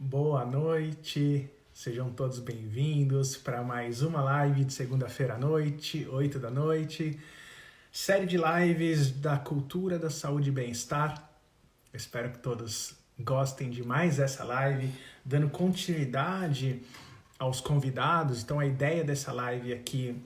Boa noite, sejam todos bem-vindos para mais uma live de segunda-feira à noite, 8 da noite. Série de lives da cultura da saúde e bem-estar. Espero que todos gostem de mais essa live, dando continuidade aos convidados. Então, a ideia dessa live aqui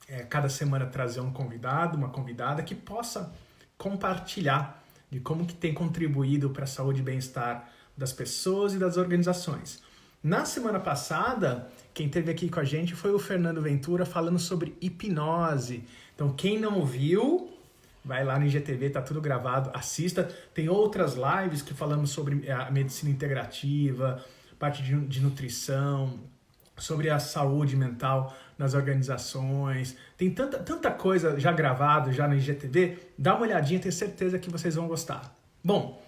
é cada semana trazer um convidado, uma convidada que possa compartilhar de como que tem contribuído para a saúde e bem-estar das pessoas e das organizações. Na semana passada, quem esteve aqui com a gente foi o Fernando Ventura falando sobre hipnose. Então, quem não viu, vai lá no IGTV, tá tudo gravado, assista. Tem outras lives que falamos sobre a medicina integrativa, parte de nutrição, sobre a saúde mental nas organizações. Tem tanta coisa já gravado já no IGTV. Dá uma olhadinha, tenho certeza que vocês vão gostar. Bom,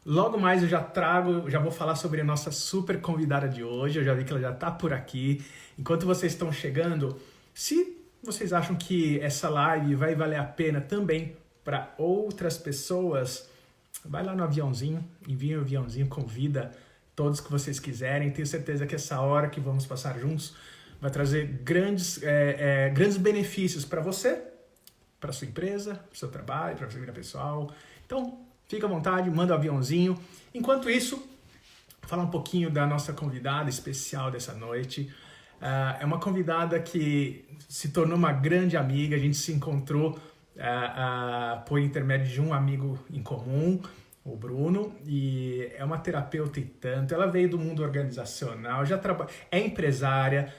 logo mais eu já vou falar sobre a nossa super convidada de hoje. Eu já vi que ela já está por aqui. Enquanto vocês estão chegando, se vocês acham que essa live vai valer a pena também para outras pessoas, vai lá no aviãozinho, envia um aviãozinho, convida todos que vocês quiserem. Tenho certeza que essa hora que vamos passar juntos vai trazer grandes benefícios para você, para sua empresa, para o seu trabalho, para a sua vida pessoal. Então, fica à vontade, manda o aviãozinho. Enquanto isso, falar um pouquinho da nossa convidada especial dessa noite. É uma convidada que se tornou uma grande amiga. A gente se encontrou por intermédio de um amigo em comum, o Bruno, e é uma terapeuta e tanto. Ela veio do mundo organizacional, é empresária,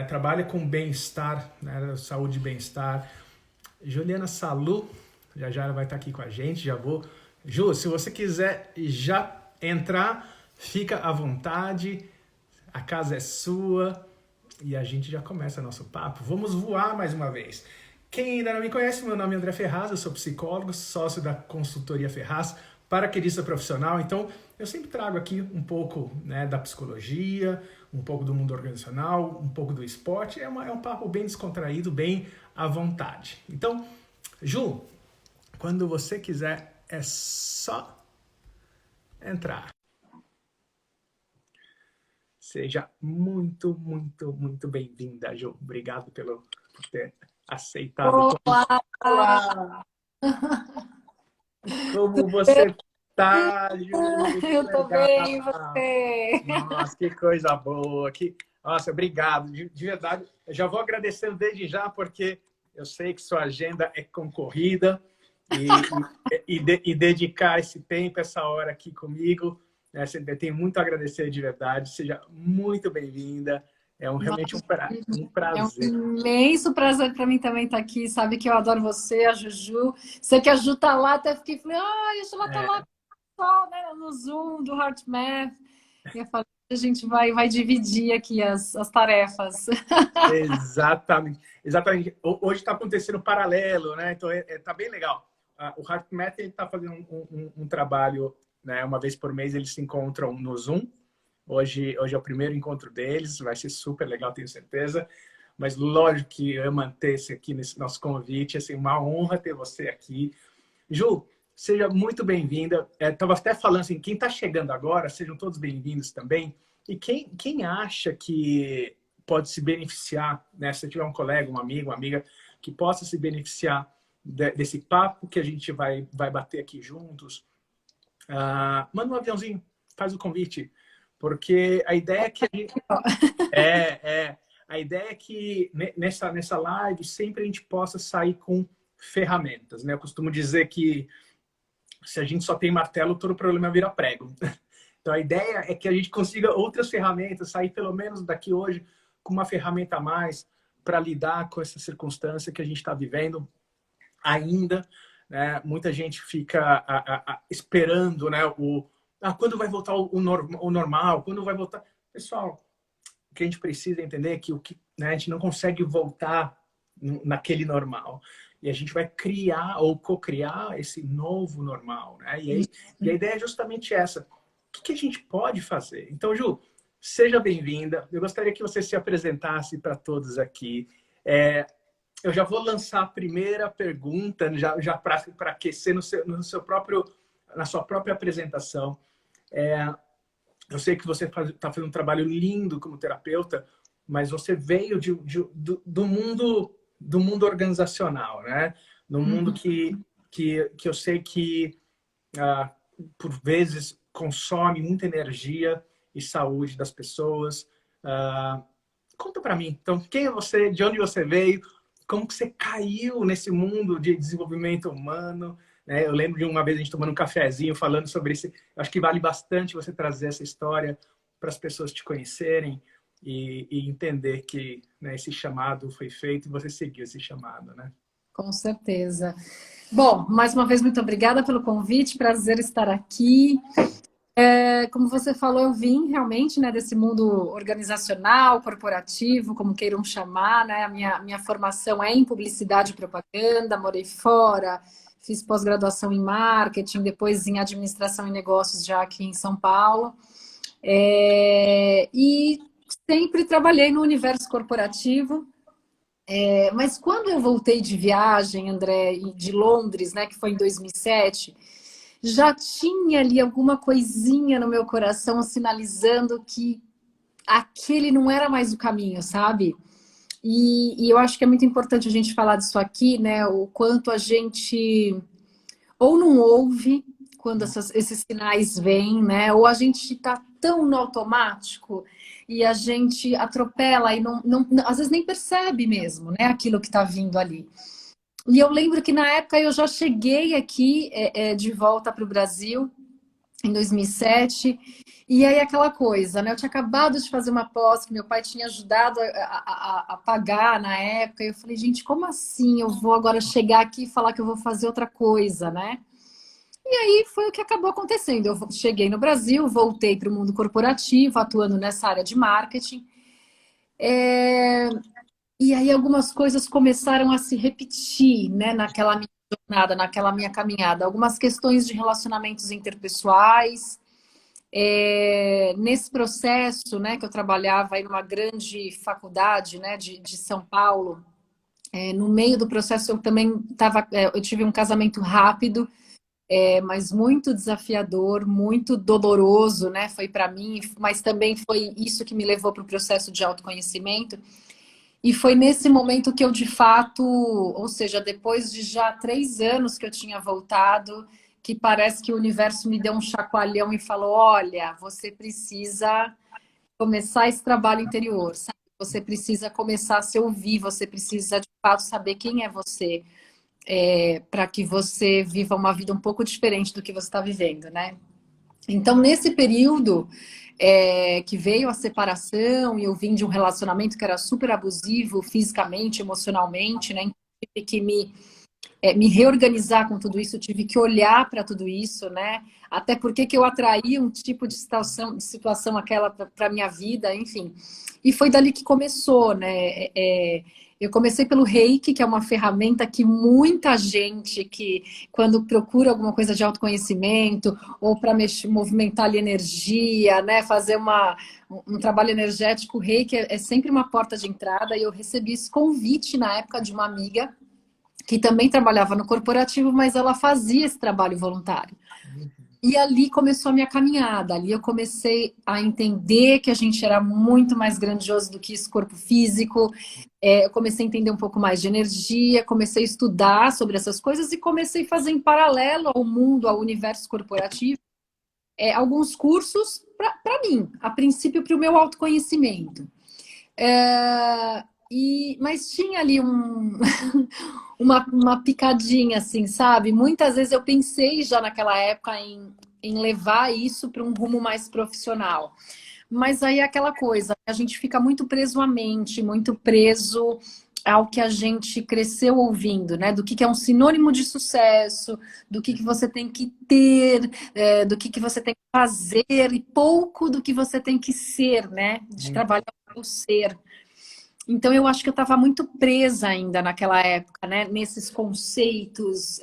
trabalha com bem-estar, né, saúde e bem-estar. Juliana Salu, já ela vai estar aqui com a gente, já vou... Ju, se você quiser já entrar, fica à vontade, a casa é sua e a gente já começa nosso papo. Vamos voar mais uma vez. Quem ainda não me conhece, meu nome é André Ferraz, eu sou psicólogo, sócio da consultoria Ferraz, paraquedista profissional. Então, eu sempre trago aqui um pouco, né, da psicologia, um pouco do mundo organizacional, um pouco do esporte. É um papo bem descontraído, bem à vontade. Então, Ju, quando você quiser, é só entrar. Seja muito, muito, muito bem-vinda, Ju. Obrigado por ter aceitado. Olá! Como você tá, Ju? Que Eu tô legal! bem, e você? Nossa, que coisa boa! Nossa, obrigado. De verdade, eu já vou agradecendo desde já, porque eu sei que sua agenda é concorrida e dedicar esse tempo, essa hora aqui comigo, né, eu tenho muito a agradecer de verdade. Seja muito bem-vinda. Realmente um É um prazer. imenso prazer para mim também estar aqui. Sabe que eu adoro você, a Juju. Sei que a Ju tá lá, até falei, a Ju tá lá só, né, no Zoom do HeartMath. E eu falei, a gente vai dividir aqui as tarefas. Exatamente. Exatamente. Hoje está acontecendo paralelo, né? Então, tá bem legal. O HeartMath está fazendo um trabalho, né? Uma vez por mês eles se encontram no Zoom. Hoje é o primeiro encontro deles, vai ser super legal, tenho certeza. Mas lógico que eu manter-se aqui nesse nosso convite, assim, uma honra ter você aqui. Ju, seja muito bem-vinda. Estava até falando assim, quem está chegando agora, sejam todos bem-vindos também. E quem acha que pode se beneficiar, né? Se tiver um colega, um amigo, uma amiga, que possa se beneficiar desse papo que a gente vai bater aqui juntos, manda um aviãozinho, faz o convite. Porque a ideia é que a gente... A ideia é que nessa live sempre a gente possa sair com ferramentas, né? Eu costumo dizer que se a gente só tem martelo, todo problema vira prego. Então a ideia é que a gente consiga outras ferramentas, sair pelo menos daqui hoje com uma ferramenta a mais para lidar com essa circunstância que a gente está vivendo ainda, né? Muita gente fica esperando, né? Quando vai voltar o normal, quando vai voltar... Pessoal, o que a gente precisa entender é que né, a gente não consegue voltar naquele normal. E a gente vai criar ou co-criar esse novo normal, né? E a ideia é justamente essa. O que a gente pode fazer? Então, Ju, seja bem-vinda. Eu gostaria que você se apresentasse para todos aqui. Eu já vou lançar a primeira pergunta, já para aquecer na sua própria apresentação. Eu sei que você está fazendo um trabalho lindo como terapeuta, mas você veio do mundo organizacional, né? Do mundo que eu sei que, ah, por vezes, consome muita energia e saúde das pessoas. Ah, conta para mim, então, quem é você, de onde você veio, como que você caiu nesse mundo de desenvolvimento humano, né? Eu lembro de uma vez a gente tomando um cafezinho falando sobre isso. Acho que vale bastante você trazer essa história para as pessoas te conhecerem e entender que, né, esse chamado foi feito e você seguiu esse chamado, né? Com certeza. Bom, mais uma vez, muito obrigada pelo convite, prazer estar aqui. Como você falou, eu vim realmente, né, desse mundo organizacional, corporativo, como queiram chamar, né? A minha formação é em publicidade e propaganda, morei fora, fiz pós-graduação em marketing, depois em administração e negócios já aqui em São Paulo. E sempre trabalhei no universo corporativo. Mas quando eu voltei de viagem, André, de Londres, né, que foi em 2007, já tinha ali alguma coisinha no meu coração sinalizando que aquele não era mais o caminho, sabe? E eu acho que é muito importante a gente falar disso aqui, né? O quanto a gente ou não ouve quando esses sinais vêm, né? Ou a gente está tão no automático e a gente atropela e às vezes nem percebe mesmo, né? Aquilo que está vindo ali. E eu lembro que na época eu já cheguei aqui de volta para o Brasil em 2007. E aí aquela coisa, né? Eu tinha acabado de fazer uma pós que meu pai tinha ajudado a pagar na época. E eu falei, gente, como assim eu vou agora chegar aqui e falar que eu vou fazer outra coisa, né? E aí foi o que acabou acontecendo. Eu cheguei no Brasil, voltei para o mundo corporativo, atuando nessa área de marketing. E aí algumas coisas começaram a se repetir, né, naquela minha jornada, naquela minha caminhada. Algumas questões de relacionamentos interpessoais. Nesse processo, né, que eu trabalhava em uma grande faculdade, né, de São Paulo, no meio do processo eu também eu tive um casamento rápido, mas muito desafiador, muito doloroso, né, foi para mim, mas também foi isso que me levou para o processo de autoconhecimento. E foi nesse momento que eu, de fato, ou seja, depois de já 3 anos que eu tinha voltado, que parece que o universo me deu um chacoalhão e falou: olha, você precisa começar esse trabalho interior, sabe? Você precisa começar a se ouvir, você precisa, de fato, saber quem é você, para que você viva uma vida um pouco diferente do que você está vivendo, né? Então, nesse período que veio a separação e eu vim de um relacionamento que era super abusivo fisicamente, emocionalmente, né? Então, tive que me reorganizar com tudo isso, eu tive que olhar para tudo isso, né? Até porque que eu atraí um tipo de situação aquela para a minha vida, enfim. E foi dali que começou, né? Eu comecei pelo Reiki, que é uma ferramenta que muita gente que, quando procura alguma coisa de autoconhecimento, ou para movimentar ali energia, né? Fazer um trabalho energético, o Reiki é sempre uma porta de entrada, e eu recebi esse convite na época de uma amiga que também trabalhava no corporativo, mas ela fazia esse trabalho voluntário. E ali começou a minha caminhada. Ali eu comecei a entender que a gente era muito mais grandioso do que esse corpo físico. Eu comecei a entender um pouco mais de energia, comecei a estudar sobre essas coisas e comecei a fazer em paralelo ao mundo, ao universo corporativo, alguns cursos para mim, a princípio para o meu autoconhecimento. Mas tinha ali uma picadinha, assim, sabe? Muitas vezes eu pensei já naquela época em levar isso para um rumo mais profissional. Mas aí é aquela coisa, a gente fica muito preso à mente, muito preso ao que a gente cresceu ouvindo, né? Do que é um sinônimo de sucesso, do que você tem que ter, do que você tem que fazer, e pouco do que você tem que ser, né? De trabalhar o ser. Então, eu acho que eu estava muito presa ainda naquela época, né? Nesses conceitos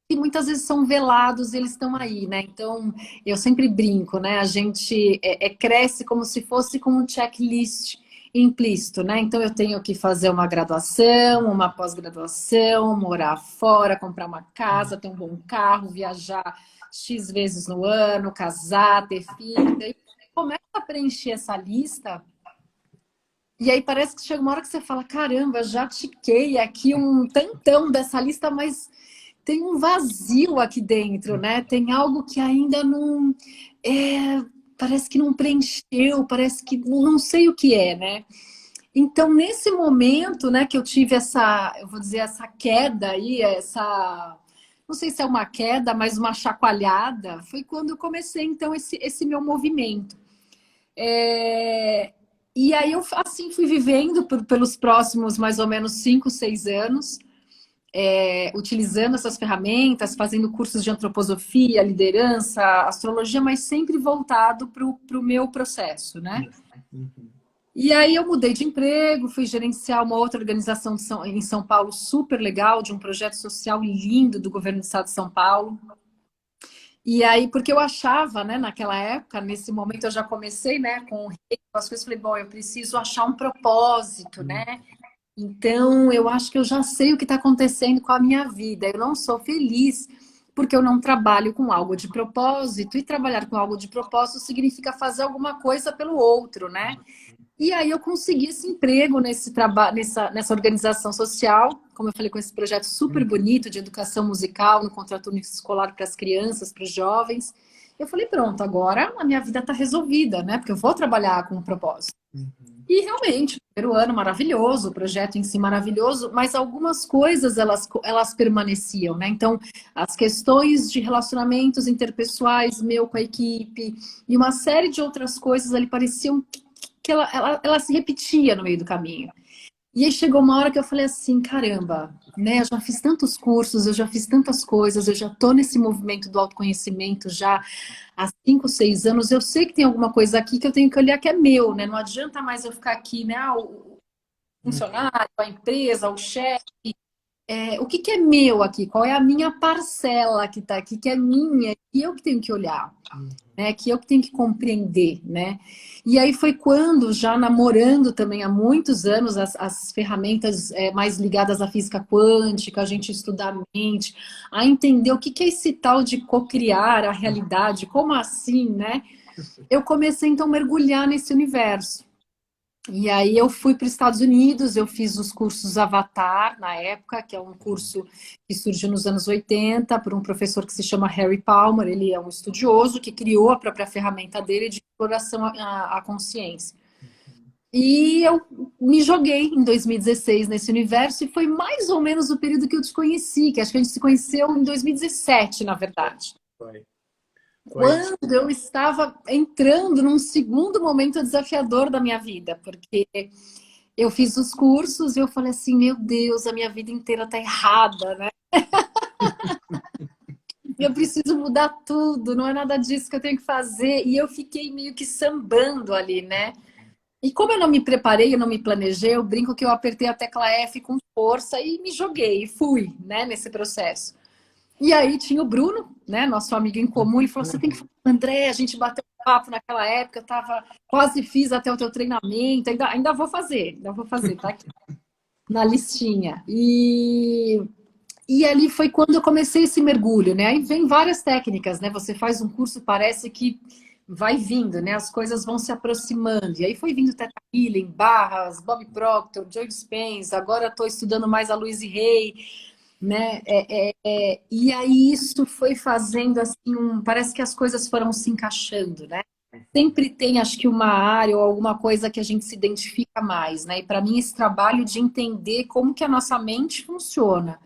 que muitas vezes são velados, eles estão aí, né? Então, eu sempre brinco, né? A gente cresce como se fosse com um checklist implícito, né? Então, eu tenho que fazer uma graduação, uma pós-graduação, morar fora, comprar uma casa, ter um bom carro, viajar X vezes no ano, casar, ter filho. Daí você começa a preencher essa lista e aí parece que chega uma hora que você fala, caramba, já tiquei aqui um tantão dessa lista, mas tem um vazio aqui dentro, né? Tem algo que ainda não... parece que não preencheu, parece que não sei o que é, né? Então, nesse momento, né, que eu tive essa, eu vou dizer, essa queda aí, não sei se é uma queda, mas uma chacoalhada, foi quando eu comecei, então, esse meu movimento. E aí eu, assim, fui vivendo pelos próximos, mais ou menos, 5, 6 anos, utilizando essas ferramentas, fazendo cursos de antroposofia, liderança, astrologia, mas sempre voltado para o meu processo, né? Uhum. E aí eu mudei de emprego, fui gerenciar uma outra organização em São Paulo super legal, de um projeto social lindo do governo do estado de São Paulo. E aí, porque eu achava, né, naquela época, nesse momento eu já comecei, né, com as coisas, falei, bom, eu preciso achar um propósito, né? Então, eu acho que eu já sei o que está acontecendo com a minha vida. Eu não sou feliz porque eu não trabalho com algo de propósito, e trabalhar com algo de propósito significa fazer alguma coisa pelo outro, né? E aí eu consegui esse emprego nesse trabalho, nessa organização social, como eu falei, com esse projeto super bonito de educação musical no contraturno escolar para as crianças, para os jovens. Eu falei, pronto, agora a minha vida está resolvida, né? Porque eu vou trabalhar com um propósito. E realmente, o primeiro ano maravilhoso, o projeto em si maravilhoso, mas algumas coisas elas permaneciam, né? Então, as questões de relacionamentos interpessoais, meu com a equipe, e uma série de outras coisas ali pareciam que ela se repetia no meio do caminho. E aí chegou uma hora que eu falei assim, caramba, né? Eu já fiz tantos cursos, eu já fiz tantas coisas, eu já tô nesse movimento do autoconhecimento já há 5, 6 anos. Eu sei que tem alguma coisa aqui que eu tenho que olhar que é meu, né? Não adianta mais eu ficar aqui, né? O funcionário, a empresa, o chefe. O que é meu aqui? Qual é a minha parcela que está aqui, que é minha, e eu que tenho que olhar, né? Que eu que tenho que compreender, né? E aí foi quando, já namorando também há muitos anos, as ferramentas mais ligadas à física quântica, a gente estudar a mente, a entender o que é esse tal de cocriar a realidade, como assim, né? Eu comecei então a mergulhar nesse universo. E aí eu fui para os Estados Unidos, eu fiz os cursos Avatar na época, que é um curso que surgiu nos anos 80 por um professor que se chama Harry Palmer. Ele é um estudioso que criou a própria ferramenta dele de exploração à consciência. E eu me joguei em 2016 nesse universo, e foi mais ou menos o período que eu te conheci, que acho que a gente se conheceu em 2017, na verdade. Foi. Quando eu estava entrando num segundo momento desafiador da minha vida, porque eu fiz os cursos e eu falei assim, meu Deus, a minha vida inteira tá errada, né? Eu preciso mudar tudo, não é nada disso que eu tenho que fazer. E eu fiquei meio que sambando ali, né? E como eu não me preparei, eu não me planejei, eu brinco que eu apertei a tecla F com força e me joguei, e fui, né, nesse processo. E aí tinha o Bruno, né, nosso amigo em comum, ele falou, você tem que falar, André, a gente bateu um papo naquela época, eu tava, quase fiz até o teu treinamento, ainda vou fazer, tá aqui na listinha. E ali foi quando eu comecei esse mergulho, né? Aí vem várias técnicas, né? Você faz um curso, parece que vai vindo, né? As coisas vão se aproximando. E aí foi vindo Theta Healing, Barras, Bob Proctor, Joe Dispenza, agora estou estudando mais a Louise Hay, né? E aí isso foi fazendo assim, parece que as coisas foram se encaixando, né? Sempre tem, acho que, uma área ou alguma coisa que a gente se identifica mais, né? E para mim esse trabalho de entender como que a nossa mente funciona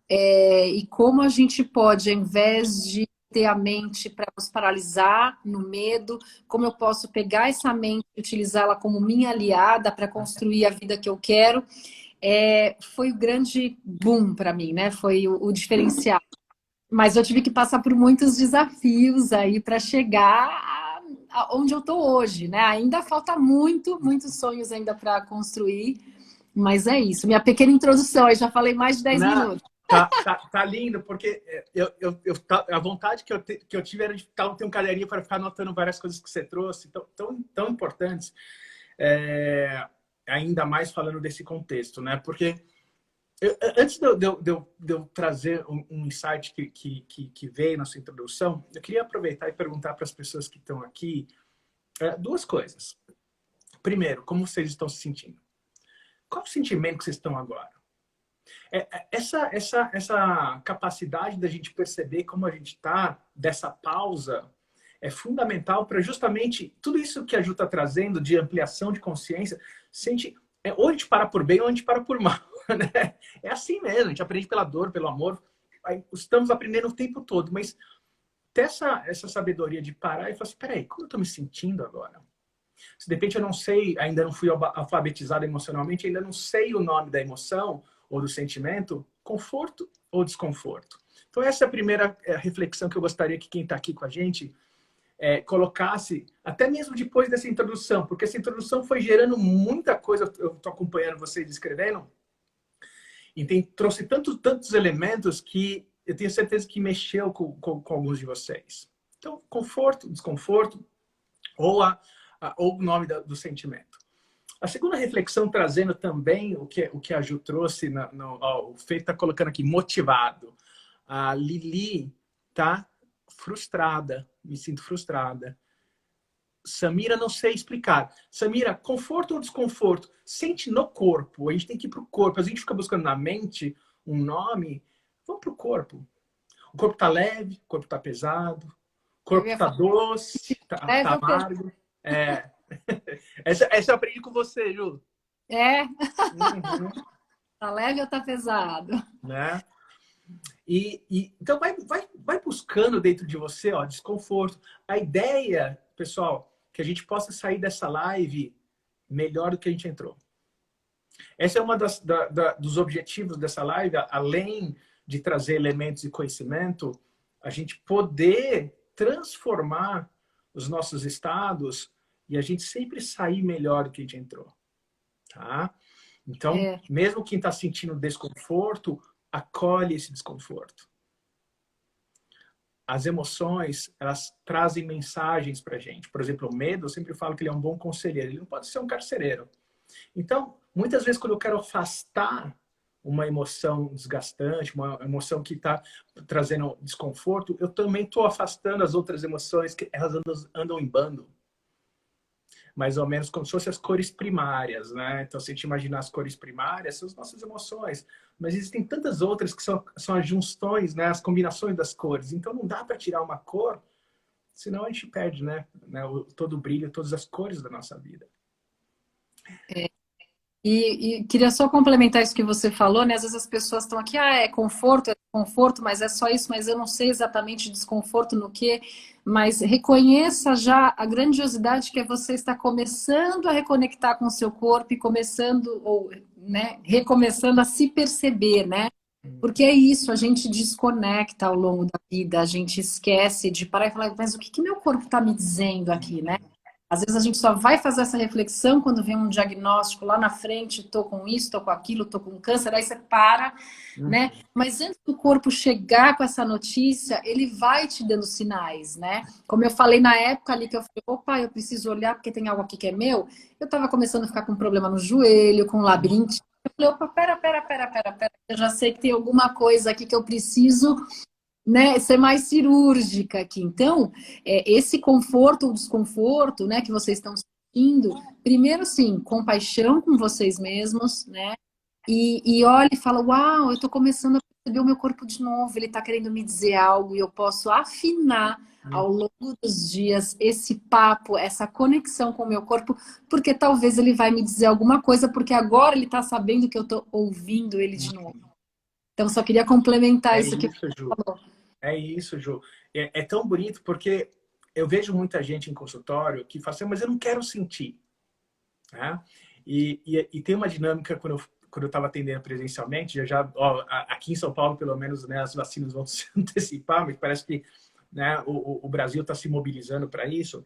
e como a gente pode, ao invés de ter a mente para nos paralisar no medo, como eu posso pegar essa mente e utilizá-la como minha aliada para construir a vida que eu quero, foi o grande boom para mim, né? Foi o diferencial. Mas eu tive que passar por muitos desafios aí para chegar onde eu estou hoje, né? Ainda falta muitos sonhos ainda para construir, mas é isso. Minha pequena introdução, eu já falei mais de 10 Não, minutos. tá lindo, porque a vontade que eu tive era de ter um caderninho para ficar anotando várias coisas que você trouxe, tão importantes, ainda mais falando desse contexto, né? Porque Antes de eu trazer um insight que veio na sua introdução, eu queria aproveitar e perguntar para as pessoas que estão aqui duas coisas. Primeiro, como vocês estão se sentindo? Qual o sentimento que vocês estão agora? Essa capacidade da gente perceber como a gente está, dessa pausa, é fundamental para justamente tudo isso que a Ju está trazendo de ampliação de consciência. Sente, ou a gente para por bem ou a gente para por mal. Né? É assim mesmo, a gente aprende pela dor, pelo amor. Estamos aprendendo o tempo todo, mas ter essa sabedoria de parar e falar assim, peraí, como eu estou me sentindo agora? Se de repente eu não sei, ainda não fui alfabetizado emocionalmente, ainda não sei o nome da emoção ou do sentimento, conforto ou desconforto? Então essa é a primeira reflexão que eu gostaria que quem está aqui com a gente colocasse, até mesmo depois dessa introdução, porque essa introdução foi gerando muita coisa, eu estou acompanhando vocês escrevendo, e trouxe tantos elementos que eu tenho certeza que mexeu com alguns de vocês. Então, conforto, desconforto, ou o nome do sentimento. A segunda reflexão, trazendo também o que a Ju trouxe, o Fê está colocando aqui, motivado. A Lili tá frustrada, me sinto frustrada. Samira, não sei explicar. Samira, conforto ou desconforto? Sente no corpo, a gente tem que ir para o corpo. A gente fica buscando na mente um nome, vamos para o corpo. O corpo está leve, o corpo está pesado, o corpo está doce, está amargo. Essa eu aprendi com você, Ju. Uhum. Tá leve ou tá pesado? Né? Então vai buscando dentro de você, ó, desconforto. A ideia, pessoal, que a gente possa sair dessa live melhor do que a gente entrou. Esse é uma dos objetivos dessa live, além de trazer elementos de conhecimento, a gente poder transformar os nossos estados e a gente sempre sair melhor do que a gente entrou. Tá? Então, mesmo quem está sentindo desconforto, acolhe esse desconforto. As emoções, elas trazem mensagens para a gente. Por exemplo, o medo, eu sempre falo que ele é um bom conselheiro, ele não pode ser um carcereiro. Então, muitas vezes, quando eu quero afastar uma emoção desgastante, uma emoção que está trazendo desconforto, eu também estou afastando as outras emoções que elas andam em bando. Mais ou menos como se fossem as cores primárias, né? Então, se a gente imaginar as cores primárias, são as nossas emoções. Mas existem tantas outras que são as junções, né? As combinações das cores. Então, não dá para tirar uma cor, senão a gente perde, né? Todo o brilho, todas as cores da nossa vida. E queria só complementar isso que você falou, né? Às vezes as pessoas estão aqui, é conforto, mas é só isso, mas eu não sei exatamente desconforto no quê. Mas reconheça já a grandiosidade que é você estar começando a reconectar com o seu corpo e começando, ou, né, recomeçando a se perceber, né? Porque é isso, a gente desconecta ao longo da vida, a gente esquece de parar e falar, mas o que meu corpo está me dizendo aqui, né? Às vezes a gente só vai fazer essa reflexão quando vem um diagnóstico lá na frente, tô com isso, tô com aquilo, tô com câncer, aí você para, né? Mas antes do corpo chegar com essa notícia, ele vai te dando sinais, né? Como eu falei na época ali que eu falei, opa, eu preciso olhar porque tem algo aqui que é meu. Eu tava começando a ficar com problema no joelho, com labirintite. Eu falei, opa, pera. Eu já sei que tem alguma coisa aqui que eu preciso, né, ser mais cirúrgica aqui. Então, esse conforto ou desconforto, né, que vocês estão sentindo, primeiro, sim, compaixão com vocês mesmos, né, e olha e fala, uau, eu estou começando a perceber o meu corpo de novo, ele está querendo me dizer algo e eu posso afinar ao longo dos dias esse papo, essa conexão com o meu corpo, porque talvez ele vai me dizer alguma coisa, porque agora ele está sabendo que eu estou ouvindo ele de novo. Então, só queria complementar isso que você falou. É isso, Ju. É tão bonito porque eu vejo muita gente em consultório que fala assim, mas eu não quero sentir. Né? E tem uma dinâmica quando eu estava atendendo presencialmente, aqui em São Paulo, pelo menos, né, as vacinas vão se antecipar, mas parece que, né, o Brasil está se mobilizando para isso.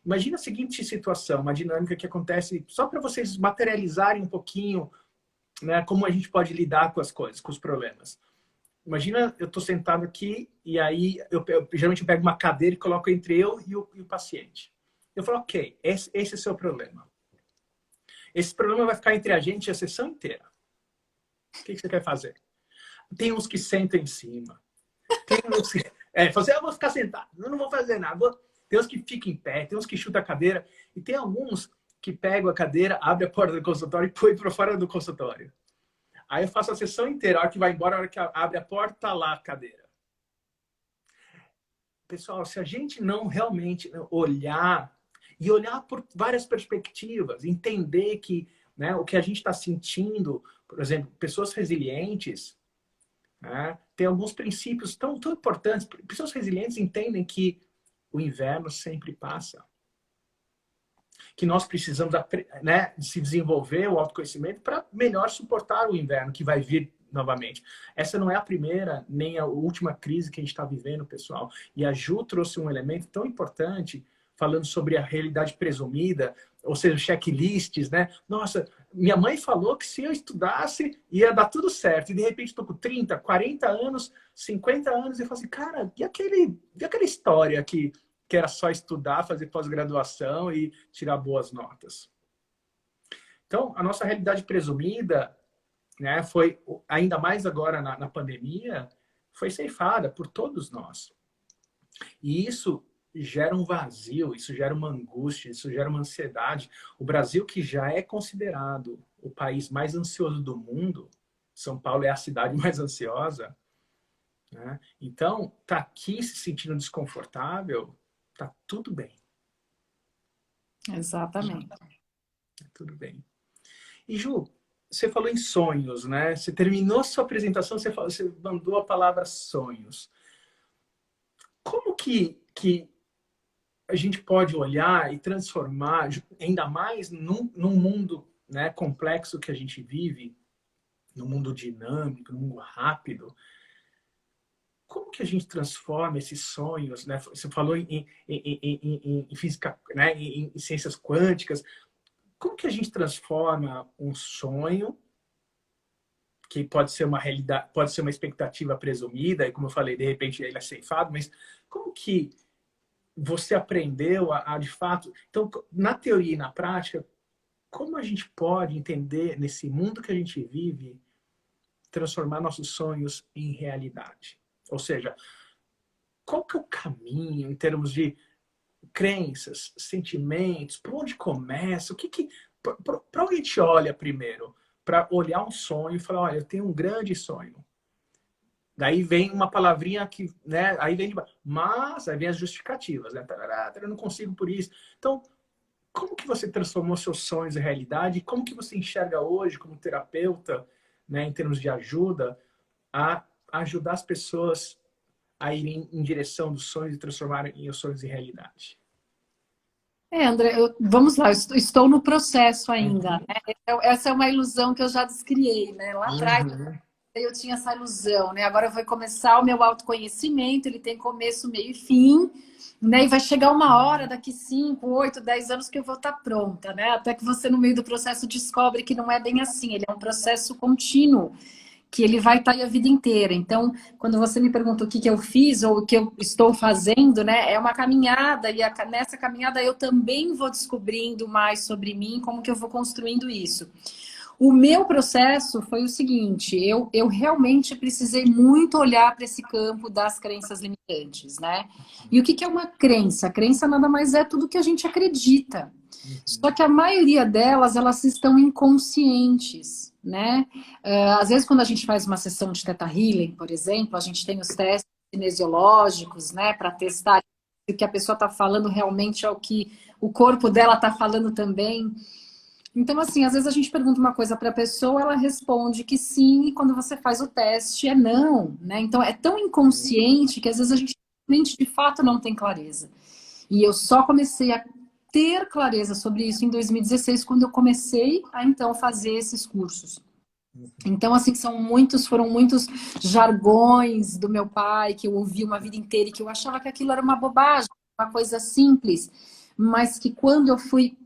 Imagina a seguinte situação, uma dinâmica que acontece só para vocês materializarem um pouquinho, né, como a gente pode lidar com as coisas, com os problemas. Imagina, eu estou sentado aqui e aí eu geralmente pego uma cadeira e coloco entre eu e o paciente. Eu falo, ok, esse é o seu problema. Esse problema vai ficar entre a gente a sessão inteira. O que você quer fazer? Tem uns que sentam em cima. Tem uns que... eu vou ficar sentado, eu não vou fazer nada. Tem uns que ficam em pé, tem uns que chutam a cadeira. E tem alguns que pegam a cadeira, abrem a porta do consultório e põem para fora do consultório. Aí eu faço a sessão inteira. A hora que vai embora, a hora que abre a porta, tá lá a cadeira. Pessoal, se a gente não realmente olhar, e olhar por várias perspectivas, entender que, né, o que a gente está sentindo, por exemplo, pessoas resilientes, né, tem alguns princípios tão importantes. Pessoas resilientes entendem que o inverno sempre passa. Que nós precisamos, né, se desenvolver o autoconhecimento para melhor suportar o inverno que vai vir novamente. Essa não é a primeira, nem a última crise que a gente está vivendo, pessoal. E a Ju trouxe um elemento tão importante, falando sobre a realidade presumida, ou seja, checklists, né? Nossa, minha mãe falou que se eu estudasse, ia dar tudo certo. E de repente estou com 30, 40 anos, 50 anos, e eu falo assim, cara, e aquela história que era só estudar, fazer pós-graduação e tirar boas notas? Então, a nossa realidade presumida, né, foi, ainda mais agora na pandemia, foi ceifada por todos nós. E isso gera um vazio, isso gera uma angústia, isso gera uma ansiedade. O Brasil, que já é considerado o país mais ansioso do mundo, São Paulo é a cidade mais ansiosa, né? Então, tá aqui se sentindo desconfortável, tá tudo bem. Exatamente. Tá tudo bem. E Ju, você falou em sonhos, né? Você terminou sua apresentação, você mandou a palavra sonhos. Como que a gente pode olhar e transformar, ainda mais num mundo, né, complexo que a gente vive, num mundo dinâmico, num mundo rápido, como que a gente transforma esses sonhos, né? Você falou em física, né, em ciências quânticas. Como que a gente transforma um sonho, que pode ser uma realidade, pode ser uma expectativa presumida, e como eu falei, de repente ele é ceifado, mas como que você aprendeu a de fato... Então, na teoria e na prática, como a gente pode entender, nesse mundo que a gente vive, transformar nossos sonhos em realidade? Ou seja, qual que é o caminho em termos de crenças, sentimentos, por onde começa? Para onde a gente olha primeiro? Para olhar um sonho e falar, olha, eu tenho um grande sonho. Daí vem uma palavrinha que, né, aí vem as justificativas, né? Eu não consigo por isso. Então, como que você transformou seus sonhos em realidade? Como que você enxerga hoje como terapeuta, né, em termos de ajuda, a ajudar as pessoas a irem em direção dos sonhos e transformarem os sonhos em realidade? André, vamos lá, eu estou no processo ainda, né? Essa é uma ilusão que eu já descriei, né? Lá atrás eu tinha essa ilusão, né? Agora vai começar o meu autoconhecimento, ele tem começo, meio e fim, né? E vai chegar uma hora, daqui 5, 8, 10 anos, que eu vou estar pronta, né? Até que você, no meio do processo, descobre que não é bem assim, ele é um processo contínuo, que ele vai estar aí a vida inteira. Então, quando você me pergunta o que eu fiz ou o que eu estou fazendo, né, é uma caminhada, e nessa caminhada eu também vou descobrindo mais sobre mim, como que eu vou construindo isso. O meu processo foi o seguinte, eu realmente precisei muito olhar para esse campo das crenças limitantes, né? E o que é uma crença? A crença nada mais é tudo que a gente acredita. Só que a maioria delas, elas estão inconscientes, né? Às vezes, quando a gente faz uma sessão de Theta Healing, por exemplo, a gente tem os testes kinesiológicos, né? Para testar se o que a pessoa está falando realmente é o que o corpo dela está falando também. Então, assim, às vezes a gente pergunta uma coisa para a pessoa, ela responde que sim, e quando você faz o teste é não, né? Então, é tão inconsciente que às vezes a gente de fato não tem clareza. E eu só comecei a ter clareza sobre isso em 2016, quando eu comecei a, então, fazer esses cursos. Então, assim, foram muitos jargões do meu pai, que eu ouvi uma vida inteira e que eu achava que aquilo era uma bobagem, uma coisa simples, mas que quando eu fui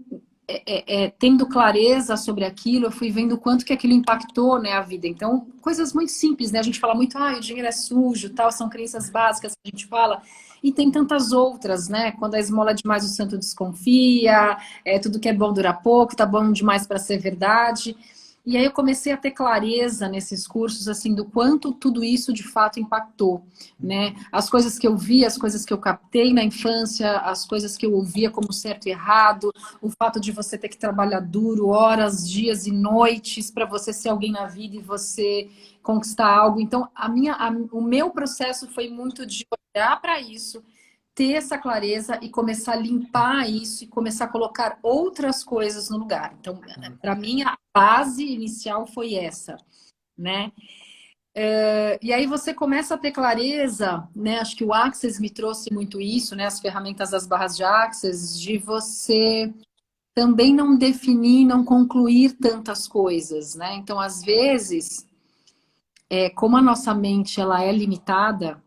tendo clareza sobre aquilo, eu fui vendo o quanto que aquilo impactou, né, a vida. Então, coisas muito simples, né? A gente fala muito, o dinheiro é sujo, tal, são crenças básicas que a gente fala, e tem tantas outras, né? Quando a esmola é demais, o santo desconfia, tudo que é bom dura pouco, tá bom demais para ser verdade. E aí eu comecei a ter clareza nesses cursos, assim, do quanto tudo isso de fato impactou, né? As coisas que eu vi, as coisas que eu captei na infância, as coisas que eu ouvia como certo e errado, o fato de você ter que trabalhar duro, horas, dias e noites para você ser alguém na vida e você conquistar algo. Então, o meu processo foi muito de olhar para isso, ter essa clareza e começar a limpar isso e começar a colocar outras coisas no lugar. Então, para mim, a base inicial foi essa, né? E aí você começa a ter clareza, né? Acho que o Access me trouxe muito isso, né? As ferramentas das barras de Access, de você também não definir, não concluir tantas coisas, né? Então, às vezes, como a nossa mente ela é limitada,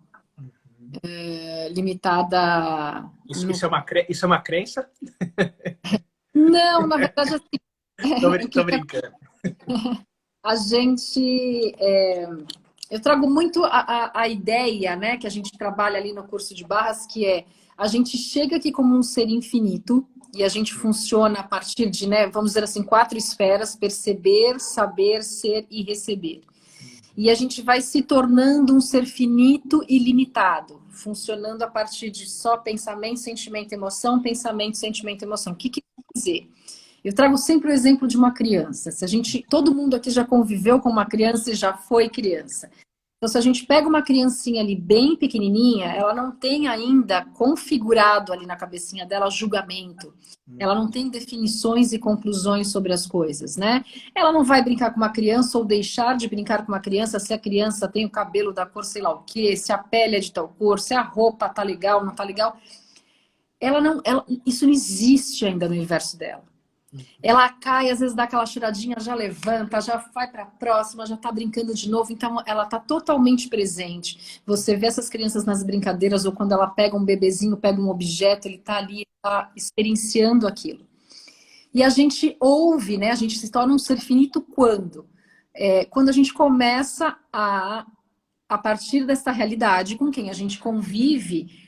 limitada Isso isso é uma crença? Não, na verdade, assim, Tô brincando. a gente. Eu trago muito a ideia, né, que a gente trabalha ali no curso de barras, que é a gente chega aqui como um ser infinito e a gente funciona a partir de, né, vamos dizer assim, 4 esferas: perceber, saber, ser e receber. E a gente vai se tornando um ser finito e limitado, funcionando a partir de só pensamento, sentimento, emoção, pensamento, sentimento, emoção. O que quer dizer? Eu trago sempre o exemplo de uma criança. Se a gente, todo mundo aqui já conviveu com uma criança e já foi criança. Então, se a gente pega uma criancinha ali bem pequenininha, ela não tem ainda configurado ali na cabecinha dela julgamento. Ela não tem definições e conclusões sobre as coisas, né? Ela não vai brincar com uma criança ou deixar de brincar com uma criança se a criança tem o cabelo da cor sei lá o quê, se a pele é de tal cor, se a roupa tá legal, não tá legal. Isso não existe ainda no universo dela. Ela cai, às vezes dá aquela choradinha, já levanta, já vai para a próxima, já está brincando de novo. Então, ela está totalmente presente. Você vê essas crianças nas brincadeiras ou quando ela pega um bebezinho, pega um objeto, ele está ali, está experienciando aquilo. E a gente ouve, né? A gente se torna um ser finito quando? Quando a gente começa a partir dessa realidade com quem a gente convive,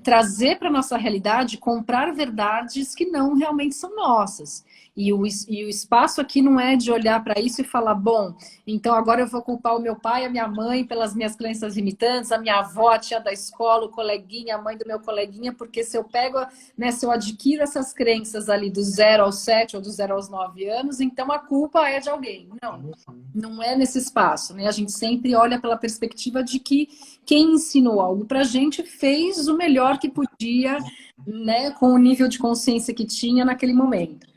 trazer para a nossa realidade, comprar verdades que não realmente são nossas. E o espaço aqui não é de olhar para isso e falar, bom, então agora eu vou culpar o meu pai, a minha mãe pelas minhas crenças limitantes, a minha avó, a tia da escola, o coleguinha, a mãe do meu coleguinha, porque se eu pego, né, se eu adquiro essas crenças ali do 0 aos 7 ou do 0 aos 9 anos, então a culpa é de alguém. Não, não é nesse espaço, né? A gente sempre olha pela perspectiva de que quem ensinou algo pra gente fez o melhor que podia, né, com o nível de consciência que tinha naquele momento.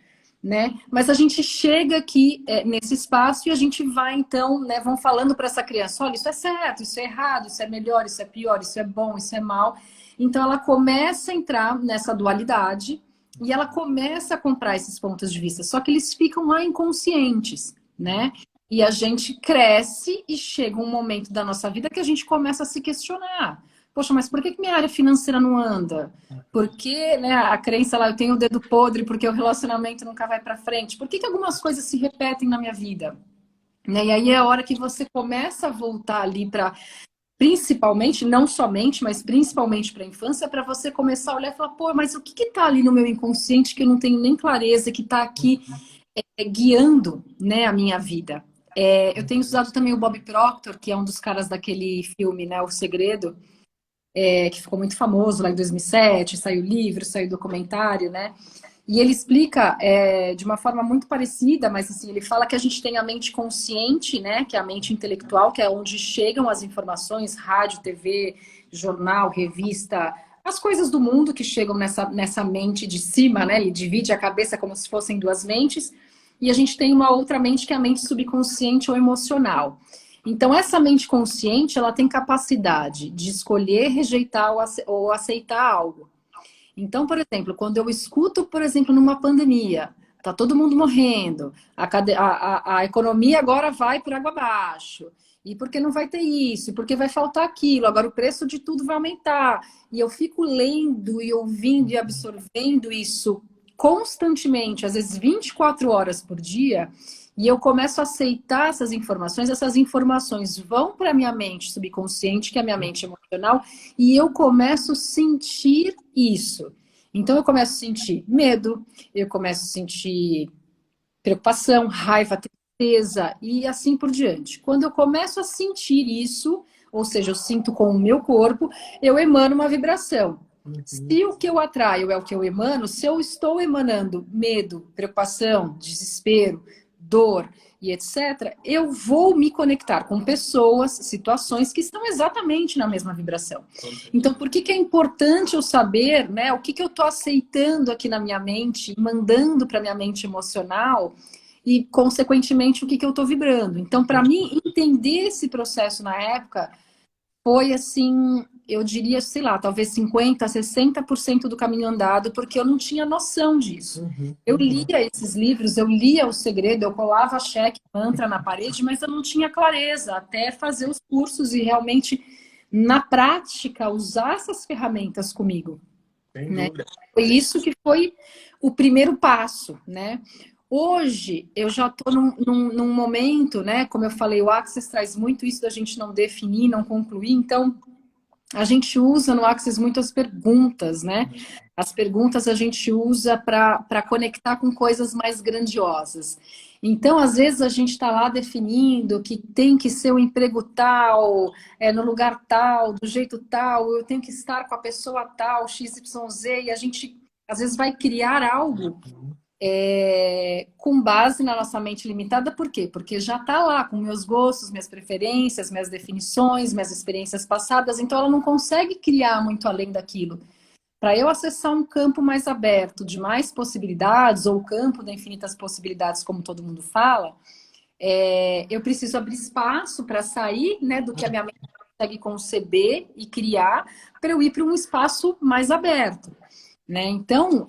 Né? Mas a gente chega aqui nesse espaço e a gente vai, então, né, vão falando para essa criança, olha, isso é certo, isso é errado, isso é melhor, isso é pior, isso é bom, isso é mal. Então ela começa a entrar nessa dualidade e ela começa a comprar esses pontos de vista, só que eles ficam lá inconscientes, né? E a gente cresce e chega um momento da nossa vida que a gente começa a se questionar. Poxa, mas por que minha área financeira não anda? Porque, né, a crença lá, eu tenho o dedo podre porque o relacionamento nunca vai para frente. Por que algumas coisas se repetem na minha vida? Né? E aí é a hora que você começa a voltar ali para, principalmente, não somente, mas principalmente para a infância, para você começar a olhar e falar, pô, mas o que está ali no meu inconsciente que eu não tenho nem clareza, que está aqui guiando, né, a minha vida? Eu tenho usado também o Bob Proctor, que é um dos caras daquele filme, né, O Segredo, que ficou muito famoso lá em 2007, saiu livro, saiu documentário, né? E ele explica de uma forma muito parecida, mas assim, ele fala que a gente tem a mente consciente, né? Que é a mente intelectual, que é onde chegam as informações, rádio, TV, jornal, revista, as coisas do mundo que chegam nessa mente de cima, né? Ele divide a cabeça como se fossem 2 mentes. E a gente tem uma outra mente que é a mente subconsciente ou emocional. Então, essa mente consciente, ela tem capacidade de escolher, rejeitar ou aceitar algo. Então, por exemplo, quando eu escuto, por exemplo, numa pandemia, tá todo mundo morrendo, a economia agora vai por água abaixo, e porque não vai ter isso, e porque vai faltar aquilo, agora o preço de tudo vai aumentar. E eu fico lendo e ouvindo e absorvendo isso constantemente, às vezes 24 horas por dia, e eu começo a aceitar essas informações vão para a minha mente subconsciente, que é a minha mente emocional, e eu começo a sentir isso. Então eu começo a sentir medo, eu começo a sentir preocupação, raiva, tristeza e assim por diante. Quando eu começo a sentir isso, ou seja, eu sinto com o meu corpo, eu emano uma vibração. Se o que eu atraio é o que eu emano, se eu estou emanando medo, preocupação, desespero, dor e etc., eu vou me conectar com pessoas, situações que estão exatamente na mesma vibração. Então, por que é importante eu saber, né, o que eu estou aceitando aqui na minha mente, mandando para minha mente emocional e, consequentemente, o que eu estou vibrando. Então, para mim, entender esse processo na época foi assim, eu diria, sei lá, talvez 50%, 60% do caminho andado, porque eu não tinha noção disso. Eu lia esses livros, eu lia O Segredo, eu colava cheque, mantra na parede, mas eu não tinha clareza até fazer os cursos e realmente, na prática, usar essas ferramentas comigo. Né? Foi isso que foi o primeiro passo, né? Hoje, eu já estou num momento, né? Como eu falei, o Access traz muito isso da gente não definir, não concluir. Então, a gente usa no Access muitas perguntas, né? As perguntas a gente usa para conectar com coisas mais grandiosas. Então, às vezes, a gente está lá definindo que tem que ser um emprego tal, no lugar tal, do jeito tal, eu tenho que estar com a pessoa tal, XYZ, e a gente, às vezes, vai criar algo com base na nossa mente limitada. Por quê? Porque já está lá com meus gostos, minhas preferências, minhas definições, minhas experiências passadas, então ela não consegue criar muito além daquilo. Para eu acessar um campo mais aberto, de mais possibilidades, ou o campo das infinitas possibilidades, como todo mundo fala, eu preciso abrir espaço para sair, né, do que a minha mente consegue conceber e criar, para eu ir para um espaço mais aberto. Né? Então,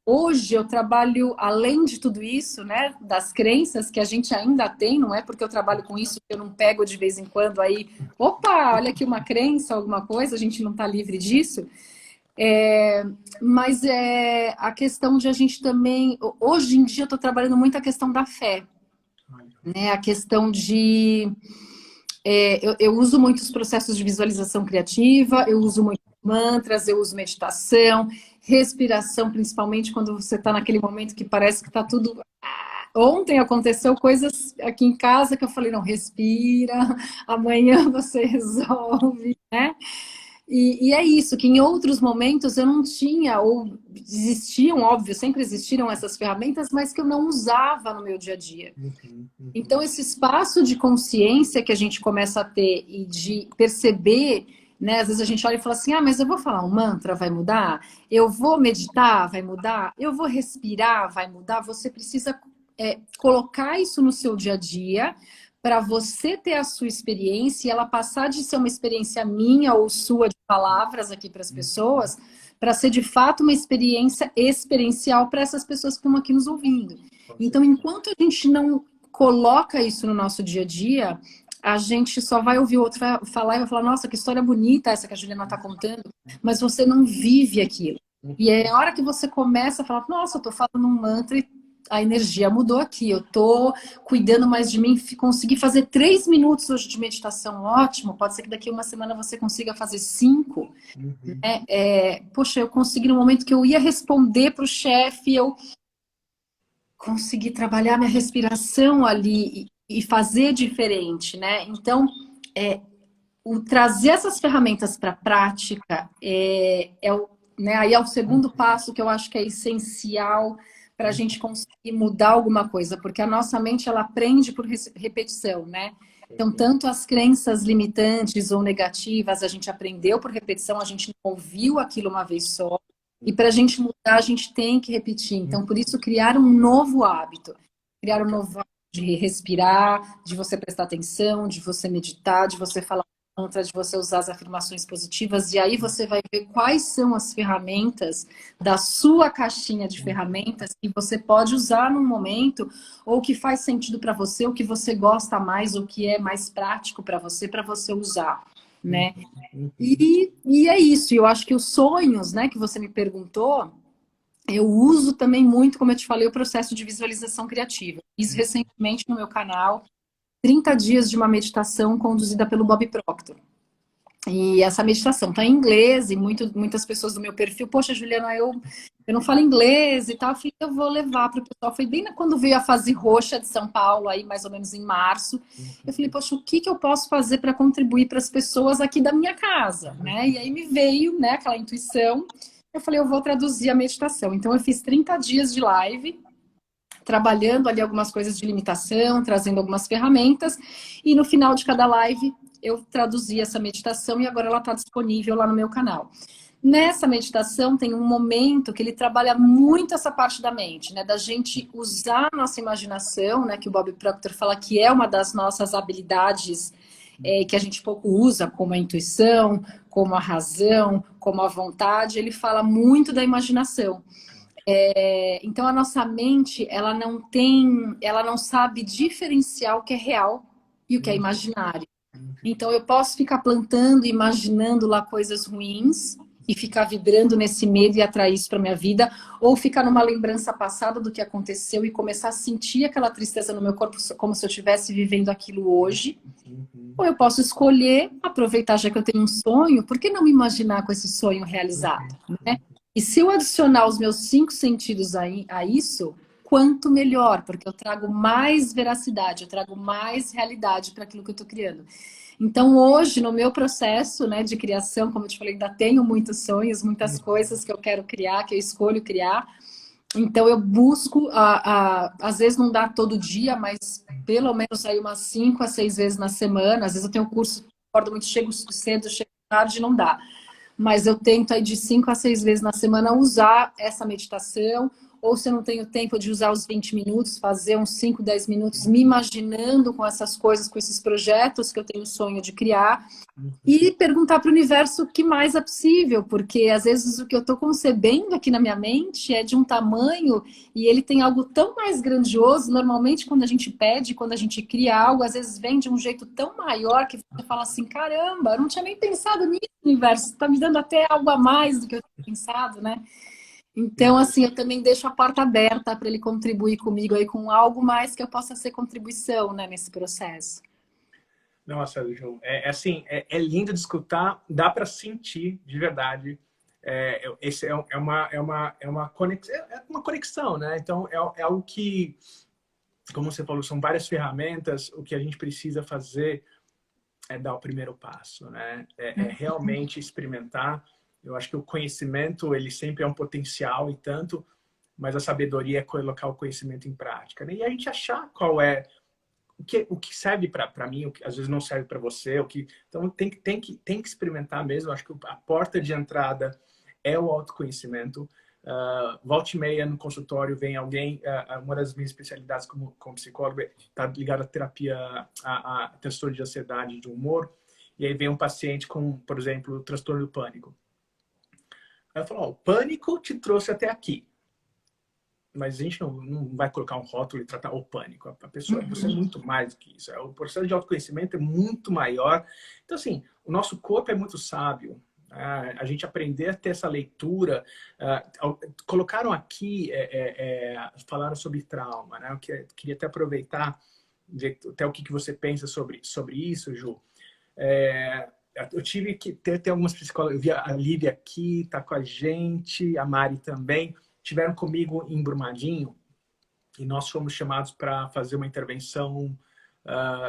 hoje eu trabalho, além de tudo isso, né, das crenças que a gente ainda tem, não é porque eu trabalho com isso que eu não pego de vez em quando aí, opa, olha aqui uma crença, alguma coisa, a gente não está livre disso. Mas a questão de a gente também, hoje em dia eu estou trabalhando muito a questão da fé, né? A questão de, eu uso muitos processos de visualização criativa, eu uso muito mantras, eu uso meditação, respiração, principalmente quando você está naquele momento que parece que está tudo... Ontem aconteceu coisas aqui em casa que eu falei, não, respira, amanhã você resolve, né? E é isso, que em outros momentos eu não tinha, ou existiam, óbvio, sempre existiram essas ferramentas, mas que eu não usava no meu dia a dia. Então, esse espaço de consciência que a gente começa a ter e de perceber, né? Às vezes a gente olha e fala assim, mas eu vou falar um mantra, vai mudar? Eu vou meditar, vai mudar? Eu vou respirar, vai mudar? Você precisa colocar isso no seu dia a dia para você ter a sua experiência e ela passar de ser uma experiência minha ou sua de palavras aqui para as pessoas, para ser de fato uma experiência experiencial para essas pessoas que estão aqui nos ouvindo. Então, enquanto a gente não coloca isso no nosso dia a dia, a gente só vai ouvir outro falar e vai falar, nossa, que história bonita essa que a Juliana está contando, mas você não vive aquilo. E é a hora que você começa a falar, nossa, eu estou falando um mantra e a energia mudou aqui, eu estou cuidando mais de mim, consegui fazer 3 minutos hoje de meditação, ótimo, pode ser que daqui a uma semana você consiga fazer 5. Poxa, eu consegui no momento que eu ia responder para o chefe, eu consegui trabalhar minha respiração ali e fazer diferente, né? Então, trazer essas ferramentas para a prática aí é o segundo passo que eu acho que é essencial para a gente conseguir mudar alguma coisa, porque a nossa mente, ela aprende por repetição, né? Então, tanto as crenças limitantes ou negativas, a gente aprendeu por repetição, a gente não ouviu aquilo uma vez só, e para a gente mudar, a gente tem que repetir. Então, por isso, criar um novo hábito. Criar um novo hábito de respirar, de você prestar atenção, de você meditar, de você falar mantra, de você usar as afirmações positivas, e aí você vai ver quais são as ferramentas da sua caixinha de ferramentas que você pode usar num momento, ou que faz sentido para você, ou que você gosta mais, ou que é mais prático para você usar, né? E é isso, eu acho que os sonhos, né, que você me perguntou, eu uso também muito, como eu te falei, o processo de visualização criativa. Fiz recentemente no meu canal 30 dias de uma meditação conduzida pelo Bob Proctor. E essa meditação está em inglês e muitas pessoas do meu perfil, poxa, Juliana, eu Eu não falo inglês e tal, eu falei, eu vou levar para o pessoal. Foi bem quando veio a fase roxa de São Paulo, aí mais ou menos em março. Eu falei, poxa, o que que eu posso fazer para contribuir para as pessoas aqui da minha casa, né? E aí me veio, né, aquela intuição. Eu falei, eu vou traduzir a meditação. Então eu fiz 30 dias de live, trabalhando ali algumas coisas de limitação, trazendo algumas ferramentas, e no final de cada live eu traduzi essa meditação e agora ela está disponível lá no meu canal. Nessa meditação tem um momento que ele trabalha muito essa parte da mente, né? Da gente usar a nossa imaginação, né? Que o Bob Proctor fala que é uma das nossas habilidades que a gente pouco usa, como a intuição, como a razão, como a vontade. Ele fala muito da imaginação. Então a nossa mente, ela não sabe diferenciar o que é real e o que é imaginário. Então eu posso ficar plantando, imaginando lá coisas ruins e ficar vibrando nesse medo e atrair isso para minha vida, ou ficar numa lembrança passada do que aconteceu e começar a sentir aquela tristeza no meu corpo como se eu estivesse vivendo aquilo hoje. Ou eu posso escolher aproveitar, já que eu tenho um sonho, por que não me imaginar com esse sonho realizado, né? E se eu adicionar os meus 5 sentidos a isso, quanto melhor, porque eu trago mais veracidade, eu trago mais realidade para aquilo que eu estou criando. Então, hoje, no meu processo, né, de criação, como eu te falei, ainda tenho muitos sonhos, muitas coisas que eu quero criar, que eu escolho criar. Então, eu busco, às vezes não dá todo dia, mas pelo menos aí umas 5 a 6 vezes na semana. Às vezes eu tenho curso, acordo muito, chego cedo, chego tarde, não dá. Mas eu tento aí de 5 a 6 vezes na semana usar essa meditação, ou se eu não tenho tempo de usar os 20 minutos, fazer uns 5, 10 minutos me imaginando com essas coisas, com esses projetos que eu tenho o sonho de criar, e perguntar para o universo o que mais é possível, porque às vezes o que eu estou concebendo aqui na minha mente é de um tamanho e ele tem algo tão mais grandioso. Normalmente, quando a gente pede, quando a gente cria algo, às vezes vem de um jeito tão maior que você fala assim, caramba, eu não tinha nem pensado nisso, universo, está me dando até algo a mais do que eu tinha pensado, né? Então, assim, eu também deixo a porta aberta para ele contribuir comigo aí com algo mais que eu possa ser contribuição, né, nesse processo. Nossa, Ju, assim, é lindo de escutar, dá para sentir de verdade. Esse é uma conexão, né? Então, é algo que, como você falou, são várias ferramentas. O que a gente precisa fazer é dar o primeiro passo, né? É realmente experimentar. Eu acho que o conhecimento, ele sempre é um potencial e tanto, mas a sabedoria é colocar o conhecimento em prática, né? E a gente achar qual é o que serve para mim, o que às vezes não serve para você, então tem que experimentar mesmo. Acho que a porta de entrada é o autoconhecimento. Volta e meia no consultório vem alguém, uma das minhas especialidades como psicólogo está ligada à terapia, a transtorno de ansiedade, de humor, e aí vem um paciente com, por exemplo, transtorno do pânico. Aí eu falo, o pânico te trouxe até aqui. Mas a gente não vai colocar um rótulo e tratar o pânico. A pessoa é muito mais do que isso. O processo de autoconhecimento é muito maior. Então, assim, o nosso corpo é muito sábio. A gente aprender a ter essa leitura. Colocaram aqui, falaram sobre trauma, né? Eu queria até aproveitar, ver até o que você pensa sobre isso, Ju. Eu tive que ter algumas psicólogas. Eu vi a Lívia aqui, está com a gente, a Mari também. Tiveram comigo em Brumadinho e nós fomos chamados para fazer uma intervenção,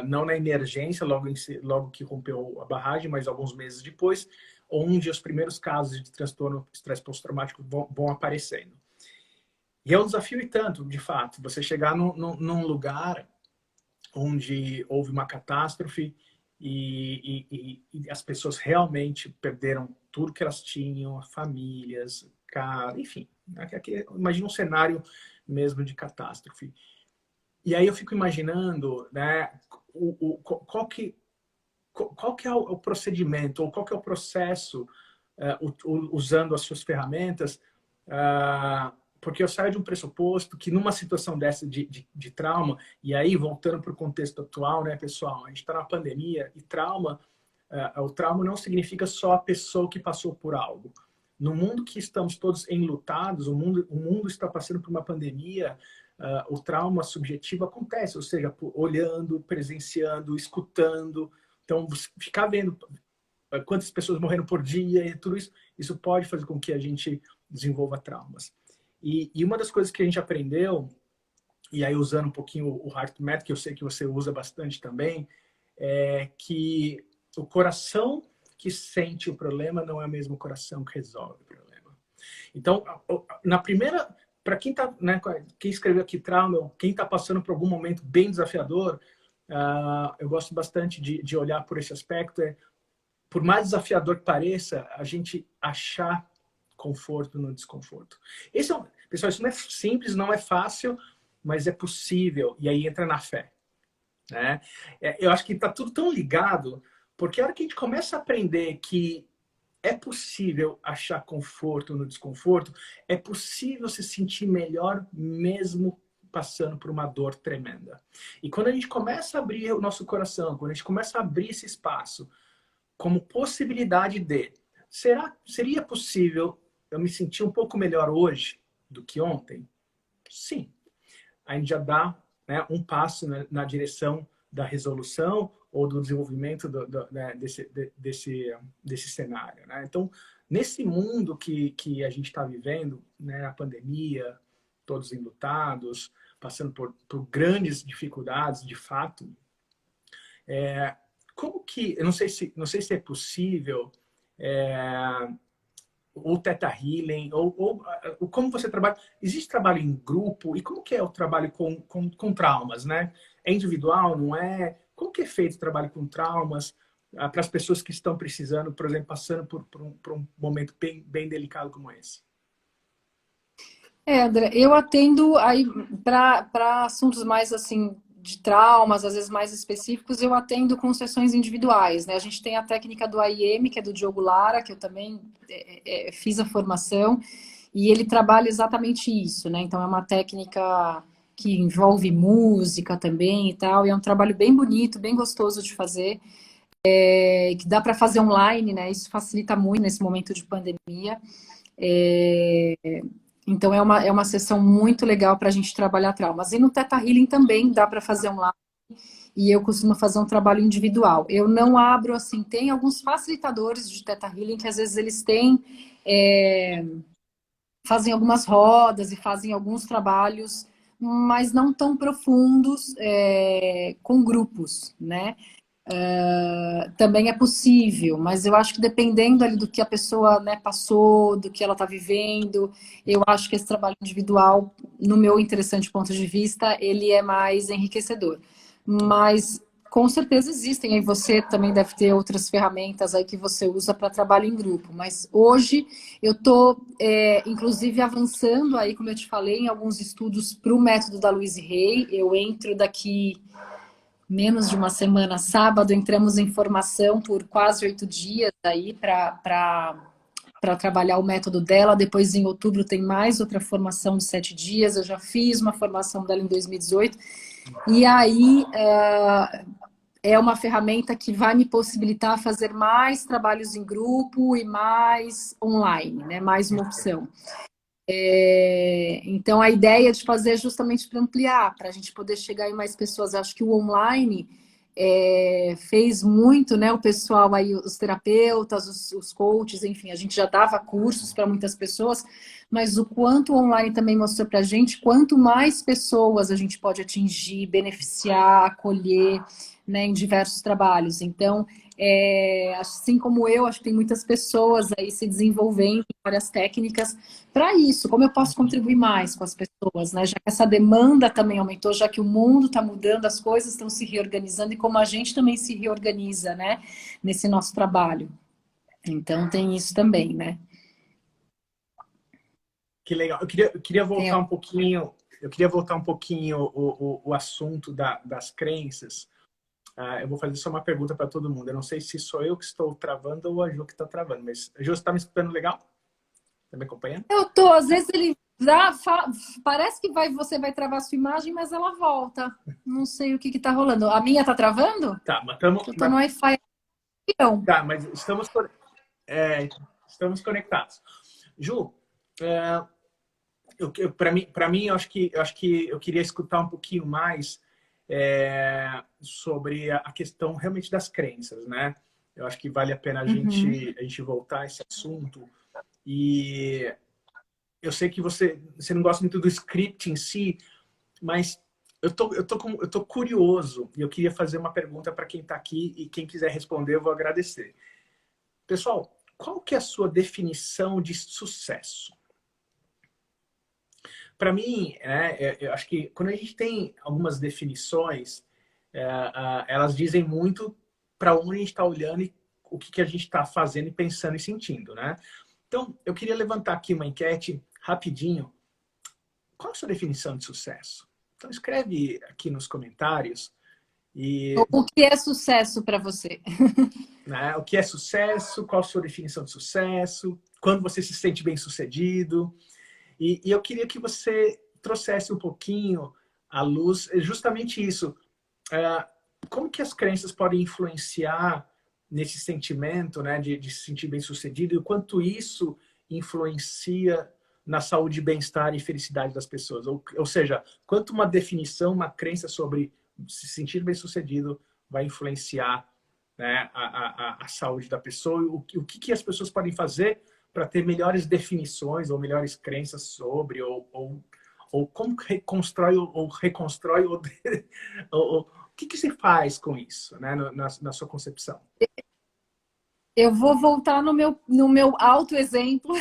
não na emergência, logo que rompeu a barragem, mas alguns meses depois, onde os primeiros casos de transtorno estresse pós-traumático vão aparecendo. E é um desafio e tanto, de fato, você chegar num lugar onde houve uma catástrofe e as pessoas realmente perderam tudo que elas tinham, famílias, casa, enfim. Imagina um cenário mesmo de catástrofe. E aí eu fico imaginando, né, qual que é o procedimento, ou qual que é o processo, usando as suas ferramentas, porque eu saio de um pressuposto que numa situação dessa de trauma, e aí voltando para o contexto atual, né, pessoal, a gente está na pandemia e o trauma não significa só a pessoa que passou por algo. No mundo que estamos todos enlutados, o mundo está passando por uma pandemia, o trauma subjetivo acontece, ou seja, olhando, presenciando, escutando. Então, ficar vendo quantas pessoas morreram por dia e tudo isso, isso pode fazer com que a gente desenvolva traumas. E uma das coisas que a gente aprendeu, e aí usando um pouquinho o HeartMath, que eu sei que você usa bastante também, é que o coração que sente o problema não é o mesmo coração que resolve o problema. Então, na primeira, para quem tá, né, quem escreveu aqui trauma, quem está passando por algum momento bem desafiador, eu gosto bastante de olhar por esse aspecto. Por mais desafiador que pareça, a gente achar conforto no desconforto. Pessoal, isso não é simples, não é fácil, mas é possível. E aí entra na fé, né? Eu acho que está tudo tão ligado, porque a hora que a gente começa a aprender que é possível achar conforto no desconforto, é possível se sentir melhor mesmo passando por uma dor tremenda. E quando a gente começa a abrir o nosso coração, quando a gente começa a abrir esse espaço como possibilidade de, seria possível eu me sentir um pouco melhor hoje do que ontem? Sim. A gente já dá, né, um passo na direção da resolução ou do desenvolvimento né, desse cenário. Né? Então, nesse mundo que a gente está vivendo, né, a pandemia, todos enlutados, passando por grandes dificuldades, de fato, como que, eu não sei se é possível, ou Theta Healing, ou como você trabalha. Existe trabalho em grupo? E como que é o trabalho com traumas, né? É individual, não é? Como que é feito o trabalho com traumas para as pessoas que estão precisando, por exemplo, passando por um momento bem, bem delicado como esse? André, eu atendo aí para assuntos mais assim de traumas, às vezes mais específicos, eu atendo com sessões individuais, né? A gente tem a técnica do AIM, que é do Diogo Lara, que eu também fiz a formação, e ele trabalha exatamente isso, né? Então é uma técnica que envolve música também e tal, e é um trabalho bem bonito, bem gostoso de fazer, que dá para fazer online, né? Isso facilita muito nesse momento de pandemia. Então, é uma sessão muito legal para a gente trabalhar traumas. E no Theta Healing também dá para fazer online. E eu costumo fazer um trabalho individual. Eu não abro assim, tem alguns facilitadores de Theta Healing que às vezes eles têm, fazem algumas rodas e fazem alguns trabalhos, mas não tão profundos, com grupos, né? Também é possível, mas eu acho que dependendo ali do que a pessoa, né, passou, do que ela está vivendo, eu acho que esse trabalho individual, no meu interessante ponto de vista, ele é mais enriquecedor. Mas com certeza existem, aí você também deve ter outras ferramentas aí que você usa para trabalho em grupo. Mas hoje eu estou, inclusive, avançando aí, como eu te falei, em alguns estudos para o método da Louise Hay. Eu entro daqui menos de uma semana, sábado, entramos em formação por quase 8 dias aí para trabalhar o método dela. Depois, em outubro, tem mais outra formação de 7 dias. Eu já fiz uma formação dela em 2018. E aí é uma ferramenta que vai me possibilitar fazer mais trabalhos em grupo e mais online, né? Mais uma opção. Então, a ideia de fazer é justamente para ampliar, para a gente poder chegar em mais pessoas. Acho que o online fez muito, né? O pessoal aí, os terapeutas, os coaches, enfim, a gente já dava cursos para muitas pessoas, mas o quanto o online também mostrou para a gente, quanto mais pessoas a gente pode atingir, beneficiar, acolher, né, em diversos trabalhos. Então, assim como eu, acho que tem muitas pessoas aí se desenvolvendo em várias técnicas para isso. Como eu posso contribuir mais com as pessoas, né? Já que essa demanda também aumentou, já que o mundo está mudando, as coisas estão se reorganizando e como a gente também se reorganiza, né? Nesse nosso trabalho. Então tem isso também, né? Que legal. Eu queria voltar um pouquinho. Eu queria voltar um pouquinho o assunto das crenças. Eu vou fazer só uma pergunta para todo mundo. Eu não sei se sou eu que estou travando ou a Ju que está travando, mas a Ju, você está me escutando legal? Está me acompanhando? Eu tô, às vezes ele parece que você vai travar a sua imagem, mas ela volta. Não sei o que está rolando. A minha está travando? Tá, mas estamos. Eu tô no Wi-Fi. Tá, mas estamos conectados. Ju, para mim, eu acho que eu queria escutar um pouquinho mais sobre a questão realmente das crenças, né? Eu acho que vale a pena a gente voltar a esse assunto. E eu sei que você não gosta muito do script em si, mas eu tô curioso e eu queria fazer uma pergunta para quem está aqui e quem quiser responder eu vou agradecer. Pessoal, qual que é a sua definição de sucesso? Para mim, eu acho que quando a gente tem algumas definições, elas dizem muito para onde a gente está olhando e o que a gente está fazendo e pensando e sentindo, né? Então, eu queria levantar aqui uma enquete rapidinho. Qual a sua definição de sucesso? Então, escreve aqui nos comentários. E, O que é sucesso para você? né, o que é sucesso? Qual a sua definição de sucesso? Quando você se sente bem-sucedido? E eu queria que você trouxesse um pouquinho à luz justamente isso. Como que as crenças podem influenciar nesse sentimento, né, de se sentir bem-sucedido e o quanto isso influencia na saúde, bem-estar e felicidade das pessoas? Ou seja, quanto uma definição, uma crença sobre se sentir bem-sucedido vai influenciar, né, a saúde da pessoa, o que as pessoas podem fazer para ter melhores definições ou melhores crenças sobre, ou como reconstrói ou reconstrói, ou o que se faz com isso, né, na sua concepção? Eu vou voltar no meu autoexemplo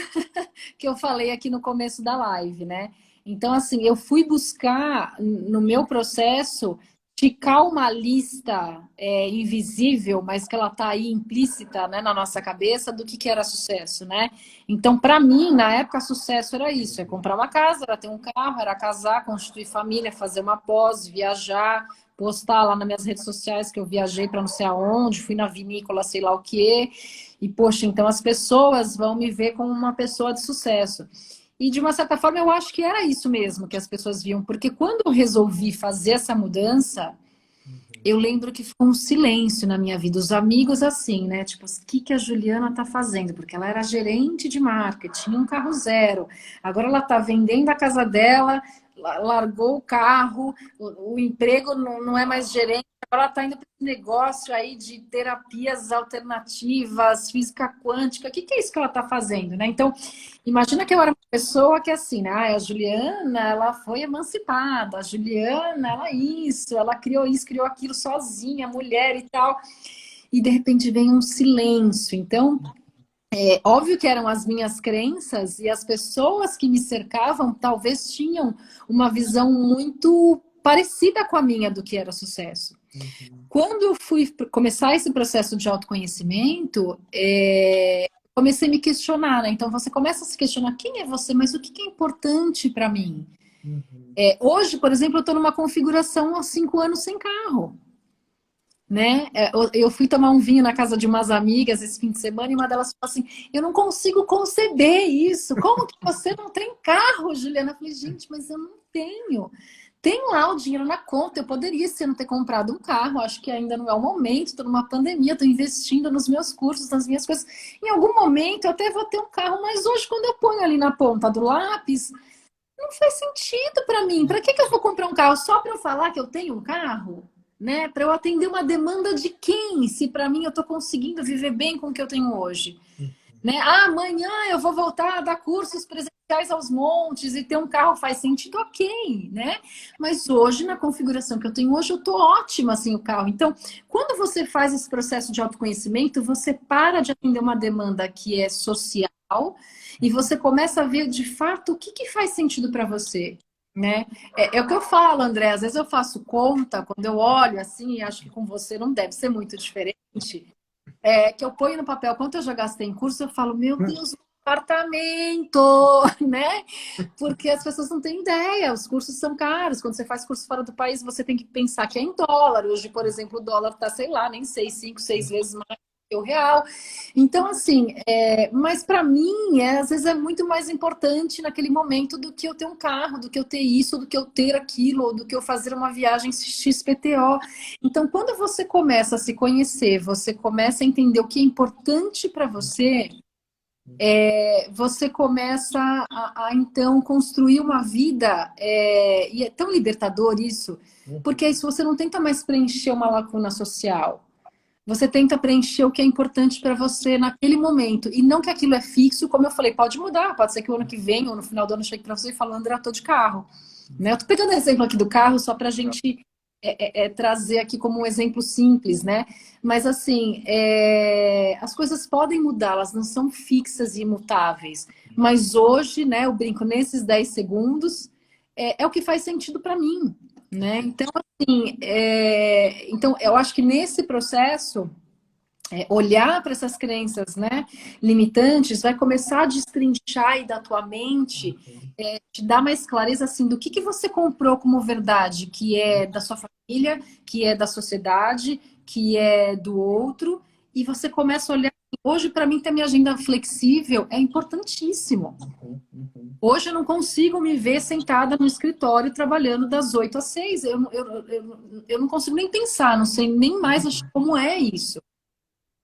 que eu falei aqui no começo da live, né? Então, assim, eu fui buscar no meu processo ticar uma lista invisível, mas que ela está aí implícita, né, na nossa cabeça do que era sucesso, né? Então, para mim, na época, sucesso era isso: é comprar uma casa, era ter um carro, era casar, constituir família, fazer uma pós, viajar, postar lá nas minhas redes sociais que eu viajei para não sei aonde, fui na vinícola, sei lá o quê. E, poxa, então as pessoas vão me ver como uma pessoa de sucesso. E, de uma certa forma, eu acho que era isso mesmo que as pessoas viam. Porque quando eu resolvi fazer essa mudança, eu lembro que ficou um silêncio na minha vida. Os amigos, assim, né? Tipo, o que a Juliana tá fazendo? Porque ela era gerente de marketing, tinha um carro zero. Agora ela tá vendendo a casa dela, largou o carro, o emprego não é mais gerente. Agora ela está indo para esse negócio aí de terapias alternativas, física quântica. O que é isso que ela está fazendo, né? Então, imagina que eu era uma pessoa que assim, né? A Juliana, ela foi emancipada. A Juliana, ela isso, ela criou isso, criou aquilo sozinha, mulher e tal. E de repente vem um silêncio. Então, é óbvio que eram as minhas crenças e as pessoas que me cercavam talvez tinham uma visão muito parecida com a minha do que era sucesso. Quando eu fui começar esse processo de autoconhecimento, comecei a me questionar, né? Então você começa a se questionar quem é você, mas o que é importante para mim? Hoje, por exemplo, eu estou numa configuração há 5 anos sem carro. Né? Eu fui tomar um vinho na casa de umas amigas esse fim de semana e uma delas falou assim: eu não consigo conceber isso. Como que você não tem carro, Juliana? Eu falei, gente, mas eu não tenho. Tem lá o dinheiro na conta, eu poderia não ter comprado um carro, acho que ainda não é o momento, estou numa pandemia, estou investindo nos meus cursos, nas minhas coisas. Em algum momento eu até vou ter um carro, mas hoje quando eu ponho ali na ponta do lápis, não faz sentido para mim. Para que eu vou comprar um carro só para eu falar que eu tenho um carro? Né? Para eu atender uma demanda de quem? Se para mim eu estou conseguindo viver bem com o que eu tenho hoje. Né? Amanhã eu vou voltar a dar cursos presenciais aos montes e ter um carro faz sentido, ok, né? Mas hoje, na configuração que eu tenho hoje, eu tô ótima sem o carro. Então, quando você faz esse processo de autoconhecimento, você para de atender uma demanda que é social e você começa a ver de fato o que faz sentido para você. Né? É o que eu falo, André. Às vezes eu faço conta, quando eu olho assim, e acho que com você não deve ser muito diferente. Que eu ponho no papel quanto eu já gastei em curso, eu falo, meu Deus, um apartamento, né? Porque as pessoas não têm ideia, os cursos são caros. Quando você faz curso fora do país, você tem que pensar que é em dólar. Hoje, por exemplo, o dólar tá, sei lá, nem sei, 5, 6 vezes mais que o real. Então, assim, mas para mim, às vezes é muito mais importante naquele momento do que eu ter um carro, do que eu ter isso, do que eu ter aquilo, ou do que eu fazer uma viagem XPTO. Então, quando você começa a se conhecer, você começa a entender o que é importante para você, você começa então construir uma vida, e é tão libertador isso, porque aí você não tenta mais preencher uma lacuna social. você tenta preencher o que é importante para você naquele momento. E não que aquilo é fixo, como eu falei, pode mudar. Pode ser que o ano que vem ou no final do ano chegue para você e fale, André, eu tô de carro. Né? Eu tô pegando exemplo aqui do carro só para a gente trazer aqui como um exemplo simples, né? Mas assim, as coisas podem mudar, elas não são fixas e imutáveis. Mas hoje, né, eu brinco, nesses 10 segundos, é o que faz sentido para mim, né? Então, assim, então, eu acho que nesse processo, olhar para essas crenças, né, limitantes, vai começar a destrinchar aí da tua mente, te dar mais clareza assim do que você comprou como verdade, que é da sua família, que é da sociedade, que é do outro, e você começa a olhar. Hoje, para mim, ter minha agenda flexível é importantíssimo. Hoje eu não consigo me ver sentada no escritório trabalhando das 8 às 6. Eu não consigo nem pensar, não sei nem mais como é isso.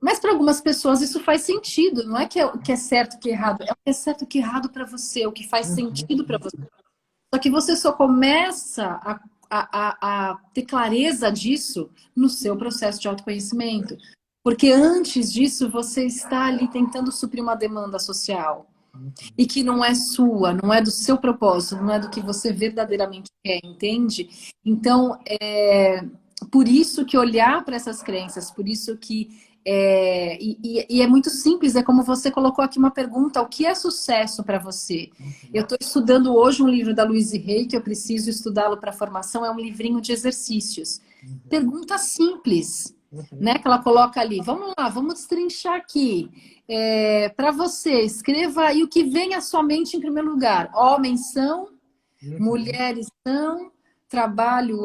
Mas para algumas pessoas isso faz sentido. Não é que é certo que é errado, é o que é certo que é errado para você, o que faz sentido para você. Só que você só começa a ter clareza disso no seu processo de autoconhecimento. Porque antes disso você está ali tentando suprir uma demanda social. E que não é sua, não é do seu propósito, não é do que você verdadeiramente quer, entende? Então, por isso que olhar para essas crenças, por isso que. E é muito simples, é como você colocou aqui uma pergunta: o que é sucesso para você? Eu estou estudando hoje um livro da Louise Hay, que eu preciso estudá-lo para formação, é um livrinho de exercícios. Pergunta simples, né? Que ela coloca ali. Vamos lá, vamos destrinchar aqui. Para você, escreva aí o que vem à sua mente em primeiro lugar. Homens são, mulheres são, trabalho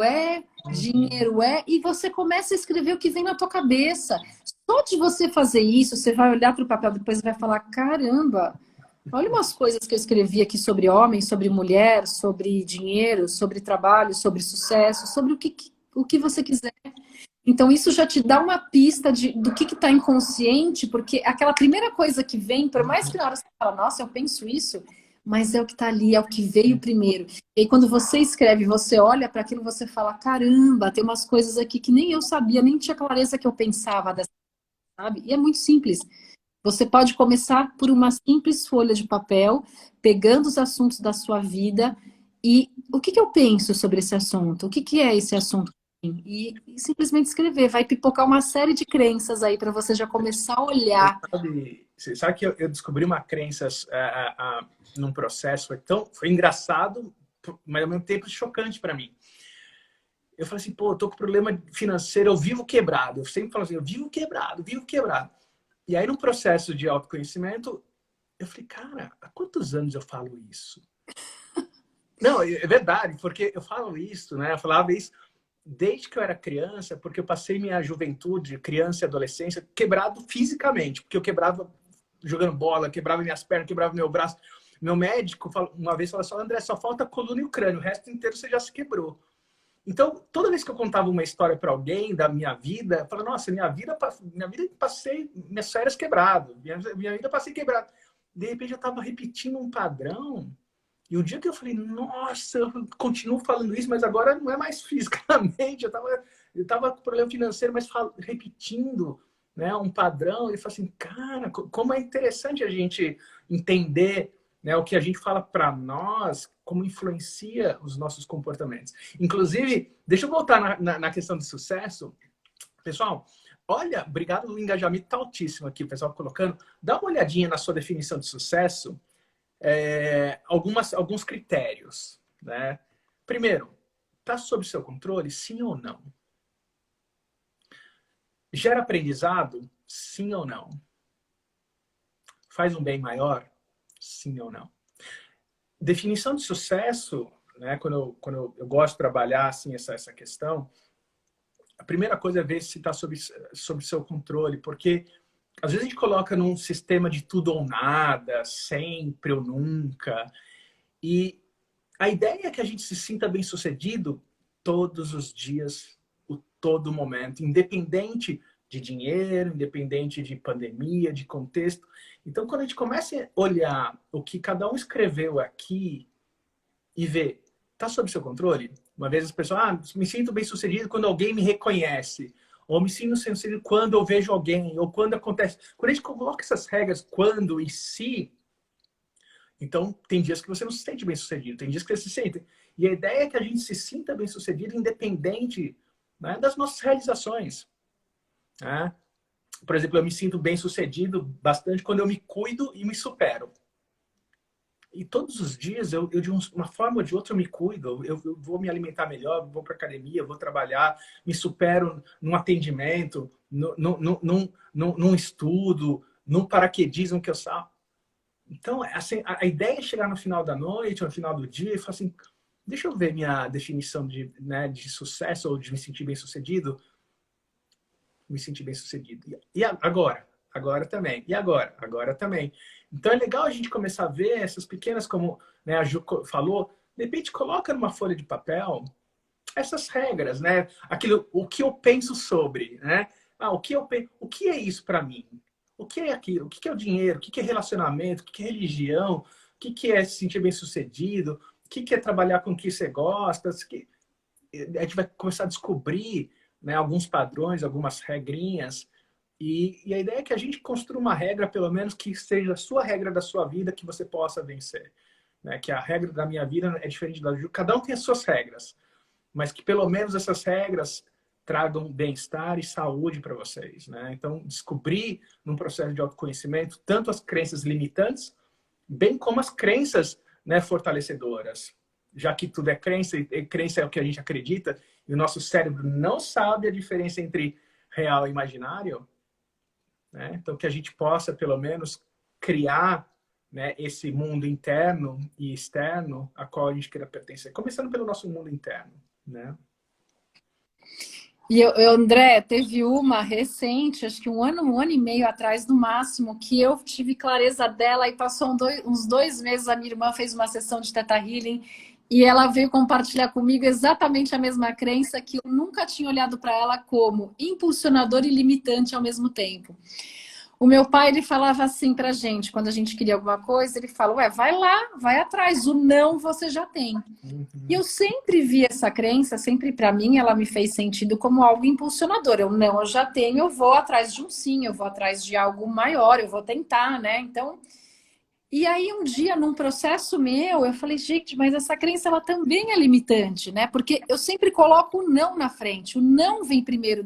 dinheiro e você começa a escrever o que vem na tua cabeça. Só de você fazer isso, você vai olhar para o papel depois e vai falar, caramba, olha umas coisas que eu escrevi aqui sobre homem, sobre mulher, sobre dinheiro, sobre trabalho, sobre sucesso, sobre o que você quiser. Então, isso já te dá uma pista do que está inconsciente, porque aquela primeira coisa que vem, por mais que na hora você fala, nossa, eu penso isso, mas é o que está ali, é o que veio primeiro. E aí, quando você escreve, você olha para aquilo, você fala, caramba, tem umas coisas aqui que nem eu sabia, nem tinha clareza que eu pensava dessa, sabe? E é muito simples. Você pode começar por uma simples folha de papel, pegando os assuntos da sua vida e o que eu penso sobre esse assunto? O que é esse assunto? E simplesmente escrever. Vai pipocar uma série de crenças aí para você já começar a olhar. Você sabe que eu descobri uma crença num processo, foi engraçado, mas ao mesmo tempo chocante para mim. Eu falei assim, pô, eu tô com problema financeiro, eu vivo quebrado. Eu sempre falo assim, eu vivo quebrado, vivo quebrado. E aí, num processo de autoconhecimento, eu falei, cara, há quantos anos eu falo isso? Não, é verdade, porque eu falo isso, né? Eu falava isso desde que eu era criança, porque eu passei minha juventude, criança e adolescência, quebrado fisicamente, porque eu quebrava jogando bola, quebrava minhas pernas, quebrava meu braço. Meu médico uma vez falou assim, André, só falta a coluna e o crânio, o resto inteiro você já se quebrou. Então, toda vez que eu contava uma história para alguém da minha vida, eu falava, nossa, minha vida passei minhas férias quebrado, minha vida passei quebrado. De repente eu estava repetindo um padrão. E o dia que eu falei, nossa, eu continuo falando isso, mas agora não é mais fisicamente, eu tava com problema financeiro, mas repetindo, né, um padrão. Ele falou assim, cara, como é interessante a gente entender, né, o que a gente fala para nós, como influencia os nossos comportamentos. Inclusive, deixa eu voltar na questão do sucesso. Pessoal, olha, obrigado, o engajamento está altíssimo aqui, o pessoal colocando. Dá uma olhadinha na sua definição de sucesso. Alguns critérios, né? Primeiro, está sob seu controle, sim ou não? Gera aprendizado, sim ou não? Faz um bem maior, sim ou não? Definição de sucesso, né? Quando eu gosto de trabalhar assim essa questão, a primeira coisa é ver se está sob seu controle, porque às vezes a gente coloca num sistema de tudo ou nada, sempre ou nunca. E a ideia é que a gente se sinta bem-sucedido todos os dias, todo momento, independente de dinheiro, independente de pandemia, de contexto. Então, quando a gente começa a olhar o que cada um escreveu aqui e ver, está sob seu controle? Uma vez as pessoas, me sinto bem-sucedido quando alguém me reconhece. Ou me sinto bem sucedido quando eu vejo alguém, ou quando acontece. Quando a gente coloca essas regras, quando e se, então tem dias que você não se sente bem sucedido, tem dias que você se sente. E a ideia é que a gente se sinta bem sucedido independente, né, das nossas realizações. Né? Por exemplo, eu me sinto bem sucedido bastante quando eu me cuido e me supero. E todos os dias, eu de uma forma ou de outra, eu me cuido. Eu vou me alimentar melhor, vou para academia, vou trabalhar, me supero num atendimento, num estudo, num paraquedismo que eu saio. Então, assim, a ideia é chegar no final da noite, no final do dia, e falar assim, deixa eu ver minha definição de, né, de sucesso ou de me sentir bem-sucedido. Me sentir bem-sucedido. E agora? Agora também. E agora? Agora também. Então é legal a gente começar a ver essas pequenas, como, né, a Ju falou, de repente coloca numa folha de papel essas regras, né? Aquilo, o que eu penso sobre, né? O que é isso para mim? O que é aquilo? O que é o dinheiro? O que é relacionamento? O que é religião? O que é se sentir bem-sucedido? O que é trabalhar com o que você gosta? A gente vai começar a descobrir, né, alguns padrões, algumas regrinhas. E a ideia é que a gente construa uma regra, pelo menos, que seja a sua regra da sua vida, que você possa vencer. Né? Que a regra da minha vida é diferente da Ju. Cada um tem as suas regras. Mas que pelo menos essas regras tragam bem-estar e saúde para vocês. Né? Então, descobrir num processo de autoconhecimento tanto as crenças limitantes, bem como as crenças, né, fortalecedoras. Já que tudo é crença, e crença é o que a gente acredita, e o nosso cérebro não sabe a diferença entre real e imaginário, né? Então, que a gente possa, pelo menos, criar, né, esse mundo interno e externo a qual a gente queira pertencer. Começando pelo nosso mundo interno. Né? E André, teve uma recente, acho que um ano e meio atrás, no máximo, que eu tive clareza dela e passou uns 2 meses, a minha irmã fez uma sessão de Theta Healing e ela veio compartilhar comigo exatamente a mesma crença que eu nunca tinha olhado para ela como impulsionador e limitante ao mesmo tempo. O meu pai, ele falava assim pra gente, quando a gente queria alguma coisa, ele fala, ué, vai lá, vai atrás, o não você já tem. E eu sempre vi essa crença, sempre para mim, ela me fez sentido como algo impulsionador. Eu já tenho, eu vou atrás de um sim, eu vou atrás de algo maior, eu vou tentar, né? Então, e aí um dia, num processo meu, eu falei, gente, mas essa crença, ela também é limitante, né? Porque eu sempre coloco o não na frente, o não vem primeiro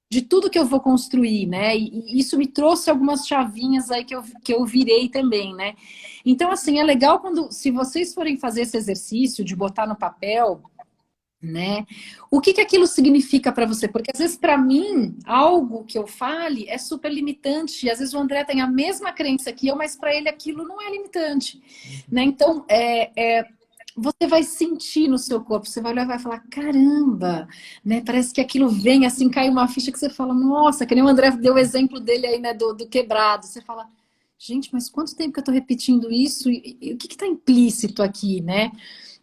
de tudo que eu vou construir, né? E isso me trouxe algumas chavinhas aí que eu virei também, né? Então, assim, é legal se vocês forem fazer esse exercício de botar no papel, né? O que aquilo significa para você? Porque às vezes para mim algo que eu fale é super limitante. E às vezes o André tem a mesma crença que eu, mas para ele aquilo não é limitante, né? Então você vai sentir no seu corpo, você vai olhar e vai falar, caramba, né? Parece que aquilo vem assim, cai uma ficha que você fala, nossa, que nem o André deu o exemplo dele aí, né? Do quebrado. Você fala, gente, mas quanto tempo que eu tô repetindo isso? E o que tá implícito aqui, né?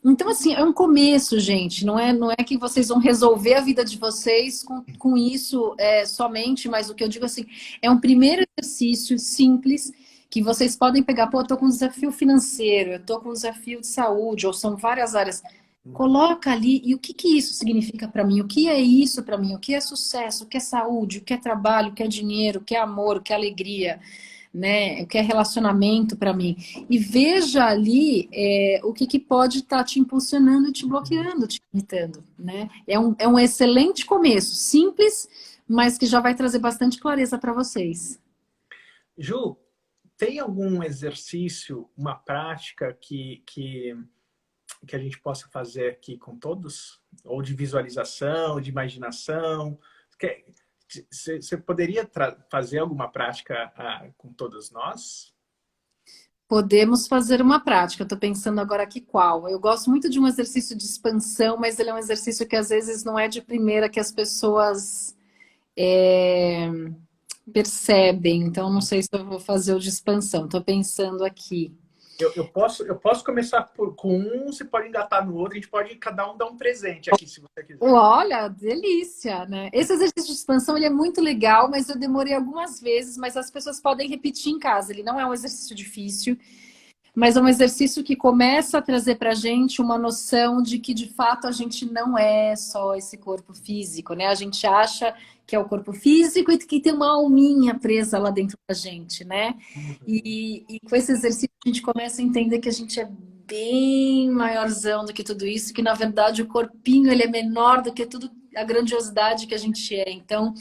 Então, assim, é um começo, gente. Não é que vocês vão resolver a vida de vocês com isso somente, mas o que eu digo assim, é um primeiro exercício simples que vocês podem pegar. Pô, eu tô com um desafio financeiro, eu tô com um desafio de saúde, ou são várias áreas. Coloca ali, e o que isso significa para mim? O que é isso para mim? O que é sucesso? O que é saúde? O que é trabalho? O que é dinheiro? O que é amor? O que é alegria? Né? O que é relacionamento para mim? E veja ali o que pode estar te impulsionando, te bloqueando, te limitando, né? É um excelente começo, simples, mas que já vai trazer bastante clareza para vocês. Ju, tem algum exercício, uma prática que a gente possa fazer aqui com todos? Ou de visualização, de imaginação? Você poderia fazer alguma prática com todos nós? Podemos fazer uma prática. Eu estou pensando agora aqui qual. Eu gosto muito de um exercício de expansão, mas ele é um exercício que às vezes não é de primeira que as pessoas percebem. Então, não sei se eu vou fazer o de expansão. Estou pensando aqui. Eu posso começar com um, você pode engatar no outro, a gente pode cada um dar um presente aqui, se você quiser. Olha, delícia, né? Esse exercício de expansão, ele é muito legal, mas eu demorei algumas vezes, mas as pessoas podem repetir em casa. Ele não é um exercício difícil. Mas é um exercício que começa a trazer para a gente uma noção de que, de fato, a gente não é só esse corpo físico, né? A gente acha que é o corpo físico e que tem uma alminha presa lá dentro da gente, né? Uhum. E com esse exercício a gente começa a entender que a gente é bem maiorzão do que tudo isso, que na verdade o corpinho ele é menor do que tudo a grandiosidade que a gente é. Então,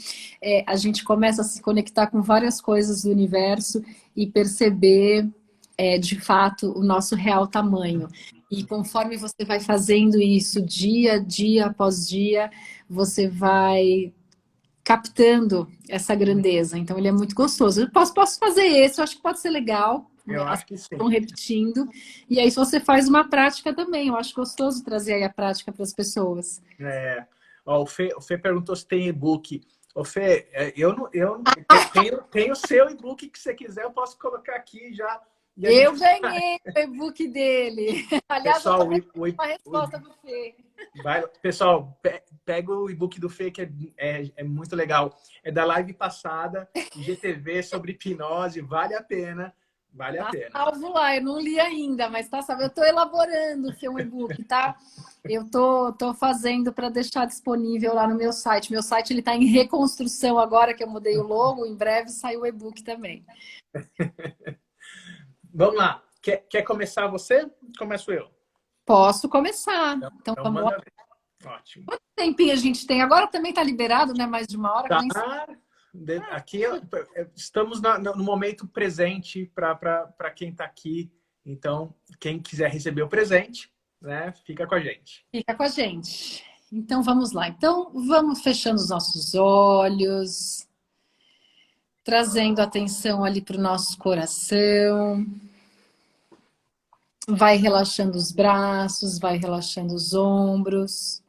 a gente começa a se conectar com várias coisas do universo e perceber de fato, o nosso real tamanho. E conforme você vai fazendo isso dia após dia, você vai captando essa grandeza. Então, ele é muito gostoso. Eu posso fazer esse, eu acho que pode ser legal. Eu As acho que pessoas sim. estão repetindo. E aí, se você faz uma prática também, eu acho gostoso trazer aí a prática para as pessoas. É, ó, o Fê perguntou se tem e-book. Ô, Fê, tenho o seu e-book que você quiser, eu posso colocar aqui já. E a gente, Eu ganhei o e-book dele. Aliás, eu pessoal, também tenho uma resposta do Fê. pessoal, pega o e-book do Fê, que é muito legal. É da live passada, IGTV sobre hipnose, vale a pena. Vale a Tá pena. salvo lá, eu não li ainda, mas tá salvo. Eu estou elaborando o seu e-book, tá? Eu tô fazendo para deixar disponível lá no meu site. Meu site ele está em reconstrução agora que eu mudei o logo. Em breve sai o e-book também. Vamos lá. Quer começar você? Começo eu. Posso começar. Então Então vamos lá. manda ver. Ótimo. Quanto tempinho a gente tem? Agora também está liberado, né? Mais de uma hora, que eu Tá. nem sei. Aqui estamos no momento presente para quem está aqui. Então, quem quiser receber o presente, né, fica com a gente. Fica com a gente. Então vamos lá. Então vamos fechando os nossos olhos, trazendo atenção ali para o nosso coração. Vai relaxando os braços, vai relaxando os ombros,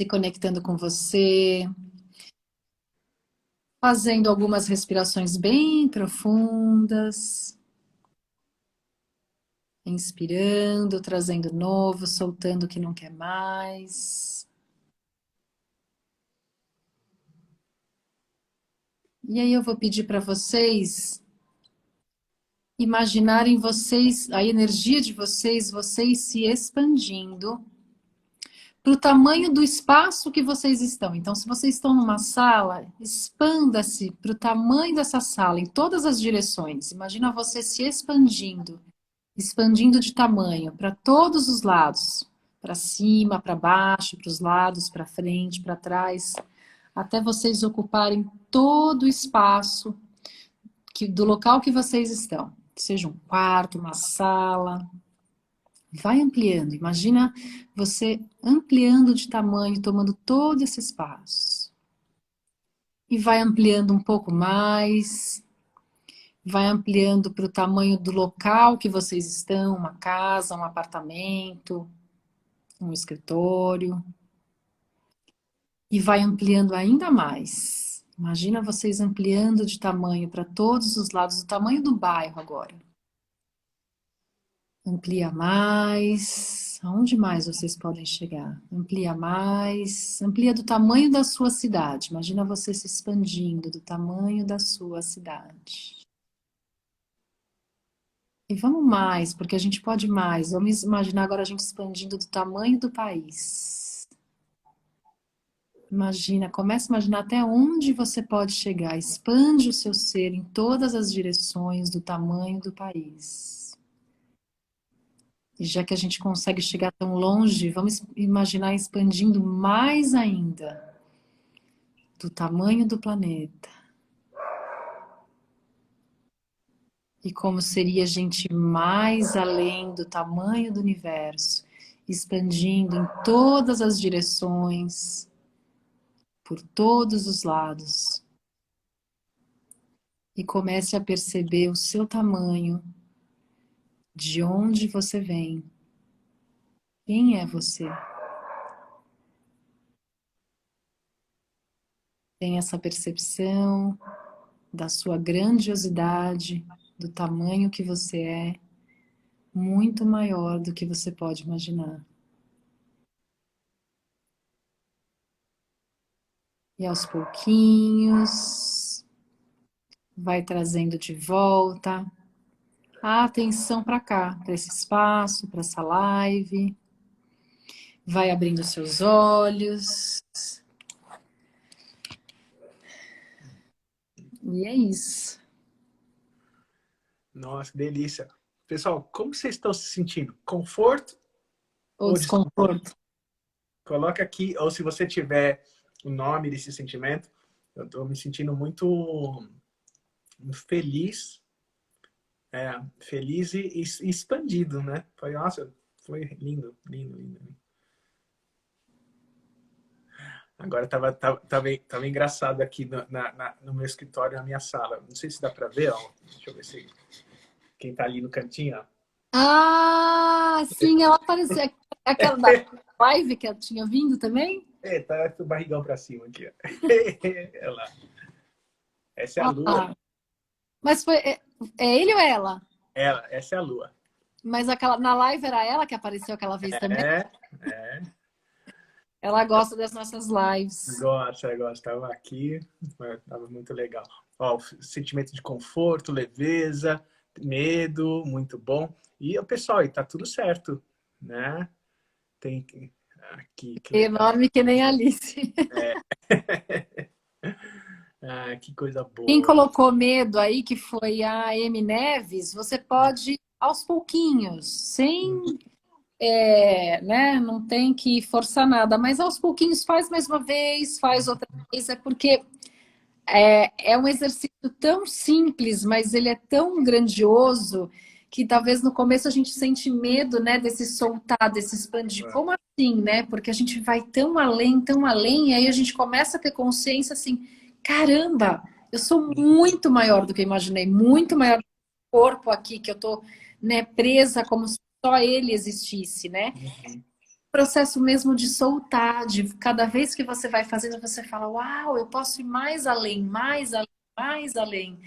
se conectando com você, fazendo algumas respirações bem profundas, inspirando, trazendo novo, soltando o que não quer mais. E aí eu vou pedir para vocês imaginarem vocês, a energia de vocês, vocês se expandindo para o tamanho do espaço que vocês estão. Então, se vocês estão numa sala, expanda-se para o tamanho dessa sala, em todas as direções. Imagina você se expandindo, expandindo de tamanho para todos os lados, para cima, para baixo, para os lados, para frente, para trás, até vocês ocuparem todo o espaço do local que vocês estão. Seja um quarto, uma sala, vai ampliando. Imagina você ampliando de tamanho, tomando todo esse espaço. E vai ampliando um pouco mais. Vai ampliando para o tamanho do local que vocês estão, uma casa, um apartamento, um escritório. E vai ampliando ainda mais. Imagina vocês ampliando de tamanho para todos os lados, o tamanho do bairro agora. Amplia mais. Aonde mais vocês podem chegar? Amplia mais. Amplia do tamanho da sua cidade. Imagina você se expandindo do tamanho da sua cidade. E vamos mais, porque a gente pode mais. Vamos imaginar agora a gente expandindo do tamanho do país. Imagina, começa a imaginar até onde você pode chegar. Expande o seu ser em todas as direções do tamanho do país. E já que a gente consegue chegar tão longe, vamos imaginar expandindo mais ainda do tamanho do planeta. E como seria a gente mais além do tamanho do universo, expandindo em todas as direções, por todos os lados. E comece a perceber o seu tamanho, de onde você vem, quem é você. Tem essa percepção da sua grandiosidade, do tamanho que você é, muito maior do que você pode imaginar. E aos pouquinhos, vai trazendo de volta a atenção para cá, para esse espaço, para essa live. Vai abrindo seus olhos. E é isso. Nossa, que delícia. Pessoal, como vocês estão se sentindo? Conforto Ou ou desconforto? desconforto. Coloca aqui, ou se você tiver o nome desse sentimento, eu estou me sentindo muito feliz, feliz e expandido, né? Foi, nossa, foi lindo, lindo, lindo. Agora tava engraçado aqui no meu escritório, na minha sala. Não sei se dá para ver, ó. Deixa eu ver se quem tá ali no cantinho, ó. Ah, sim, ela apareceu. Aquela da live que ela tinha vindo também? Tá com o barrigão para cima aqui, ó. Olha lá. Essa é a lua. Ah, mas foi. É ele ou ela? Essa é a lua. Mas aquela, na live era ela que apareceu aquela vez também? É. Ela gosta das nossas lives. Gosta. Tava aqui, tava muito legal. Ó, sentimento de conforto, leveza, medo, muito bom. E o pessoal, e tá tudo certo, né? Tem aqui, que legal. Enorme que nem a Alice. Que coisa Quem boa. colocou medo aí, que foi a Amy Neves, você pode aos pouquinhos, sem, né, não tem que forçar nada, mas aos pouquinhos faz mais uma vez, faz outra vez, é porque é um exercício tão simples, mas ele é tão grandioso que talvez no começo a gente sente medo, né, desse soltar, desse expandir. Como assim, né? Porque a gente vai tão além, e aí a gente começa a ter consciência assim, caramba, eu sou muito maior do que eu imaginei, muito maior do que o corpo aqui, que eu tô, né, presa como se só ele existisse, né? Processo mesmo de soltar, de cada vez que você vai fazendo, você fala, uau, eu posso ir mais além, mais além, mais além.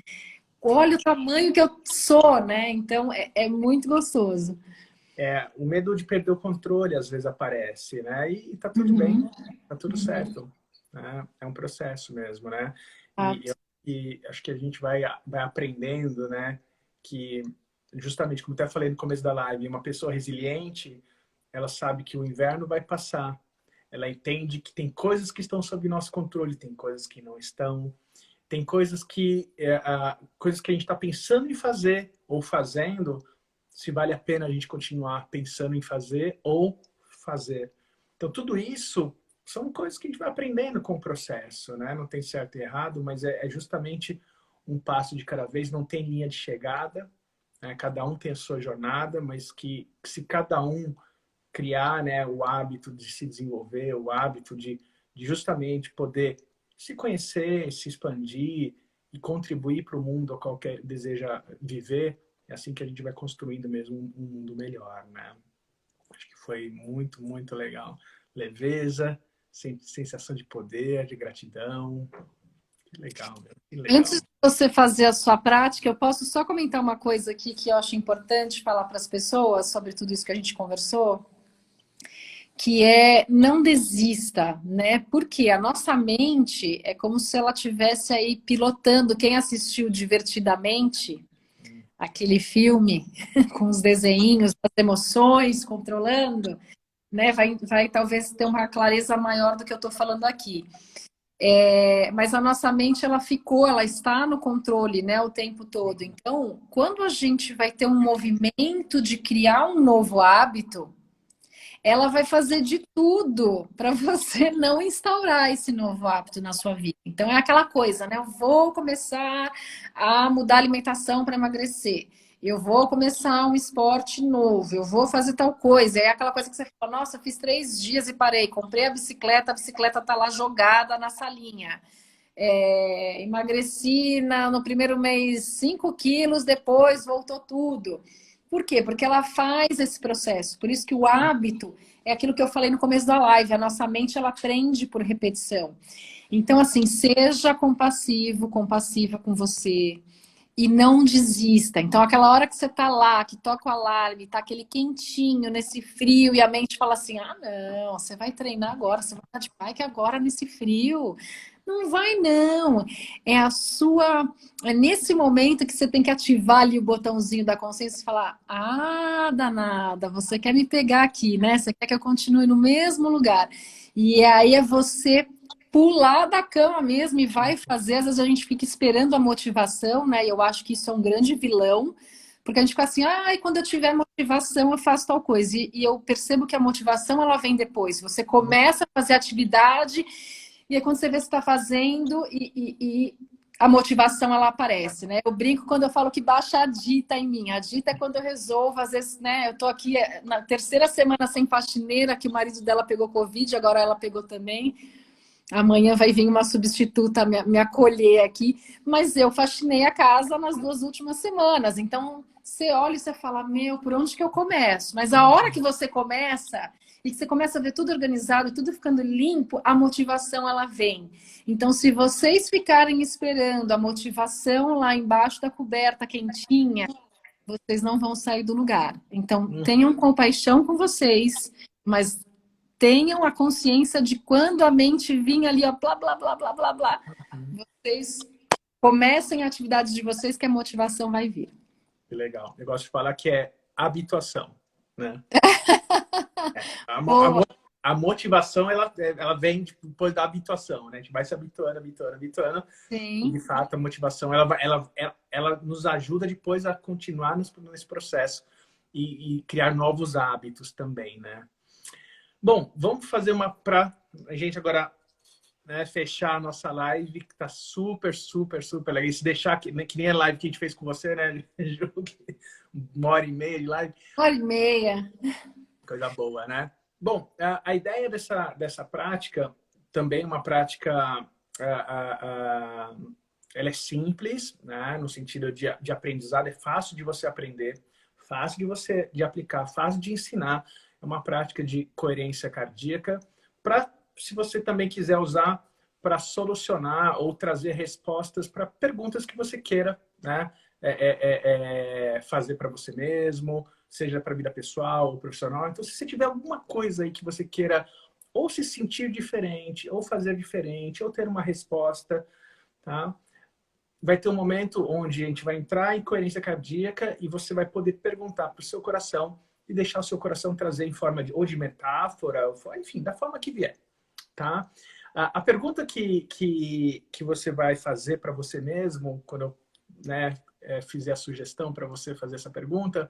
Olha o tamanho que eu sou, né? Então é muito gostoso. O medo de perder o controle às vezes aparece, né? E tá tudo bem, tá tudo certo, né? É um processo mesmo, né? E acho que a gente vai aprendendo, né? Que justamente como eu até falei no começo da live, uma pessoa resiliente, ela sabe que o inverno vai passar. Ela entende que tem coisas que estão sob nosso controle, tem coisas que não estão. Tem coisas que a gente está pensando em fazer ou fazendo, se vale a pena a gente continuar pensando em fazer ou fazer. Então, tudo isso são coisas que a gente vai aprendendo com o processo, né? Não tem certo e errado, mas é justamente um passo de cada vez, não tem linha de chegada, né? Cada um tem a sua jornada, mas que se cada um criar, né, o hábito de se desenvolver, o hábito de justamente poder se conhecer, se expandir e contribuir para o mundo ao qual deseja viver, é assim que a gente vai construindo mesmo um mundo melhor, né? Acho que foi muito, muito legal. Leveza, sensação de poder, de gratidão. Que legal, meu. Que legal. Antes de você fazer a sua prática, eu posso só comentar uma coisa aqui que eu acho importante falar para as pessoas sobre tudo isso que a gente conversou, que é não desista, né? Porque a nossa mente é como se ela tivesse aí pilotando. Quem assistiu Divertidamente, aquele filme com os desenhinhos, as emoções, controlando, né? Vai talvez ter uma clareza maior do que eu estou falando aqui. Mas a nossa mente, ela está no controle, né, o tempo todo. Então, quando a gente vai ter um movimento de criar um novo hábito, ela vai fazer de tudo para você não instaurar esse novo hábito na sua vida. Então é aquela coisa, né? Eu vou começar a mudar a alimentação para emagrecer. Eu vou começar um esporte novo, eu vou fazer tal coisa. É aquela coisa que você fala, nossa, eu fiz 3 dias e parei, comprei a bicicleta tá lá jogada na salinha. Emagreci no primeiro mês 5 quilos, depois voltou tudo. Por quê? Porque ela faz esse processo. Por isso que o hábito é aquilo que eu falei no começo da live. A nossa mente, ela aprende por repetição. Então, assim, seja compassivo, compassiva com você e não desista. Então, aquela hora que você tá lá, que toca o alarme, tá aquele quentinho nesse frio e a mente fala assim: ah, não, você vai treinar agora, você vai estar de bike agora nesse frio. Não vai, não. É a sua. É nesse momento que você tem que ativar ali o botãozinho da consciência e falar: ah, danada, você quer me pegar aqui, né? Você quer que eu continue no mesmo lugar. E aí é você pular da cama mesmo e vai fazer. Às vezes a gente fica esperando a motivação, né? E eu acho que isso é um grande vilão. Porque a gente fica assim, ah, quando eu tiver motivação eu faço tal coisa. E eu percebo que a motivação ela vem depois. Você começa a fazer atividade e aí quando você vê se está fazendo e a motivação ela aparece, né? Eu brinco quando eu falo que baixa a dita em mim. A dita é quando eu resolvo, às vezes, né? Eu tô aqui na terceira semana sem faxineira, que o marido dela pegou Covid, agora ela pegou também. Amanhã vai vir uma substituta me acolher aqui, mas eu faxinei a casa nas 2 últimas semanas. Então, você olha e você fala, meu, por onde que eu começo? Mas a hora que você começa e que você começa a ver tudo organizado, tudo ficando limpo, a motivação ela vem. Então, se vocês ficarem esperando a motivação lá embaixo da coberta quentinha, vocês não vão sair do lugar. Então, tenham compaixão com vocês, mas tenham a consciência de quando a mente vinha ali, ó, blá, blá, blá, blá, blá, blá. Vocês comecem a atividade de vocês que a motivação vai vir. Que legal. Eu gosto de falar que é habituação, né? Boa. A motivação, ela vem depois da habituação, né? A gente vai se habituando, habituando, habituando. E, de Sim. fato, a motivação, ela nos ajuda depois a continuar nesse processo e criar novos hábitos também, né? Bom, vamos fazer uma para a gente agora, né, fechar a nossa live, que tá super, super, super legal. E se deixar, que nem a live que a gente fez com você, né, Ju? 1h30 de live. 1h30. Coisa boa, né? Bom, a ideia dessa prática, também uma prática, ela é simples, né? No sentido de aprendizado, é fácil de você aprender, fácil de aplicar, fácil de ensinar. É uma prática de coerência cardíaca, para, se você também quiser usar para solucionar ou trazer respostas para perguntas que você queira, né? Fazer para você mesmo, seja para a vida pessoal ou profissional. Então, se você tiver alguma coisa aí que você queira ou se sentir diferente, ou fazer diferente, ou ter uma resposta, tá? Vai ter um momento onde a gente vai entrar em coerência cardíaca e você vai poder perguntar para o seu coração e deixar o seu coração trazer em forma ou de metáfora, enfim, da forma que vier, tá? A pergunta que você vai fazer para você mesmo, quando eu, né, fizer a sugestão para você fazer essa pergunta,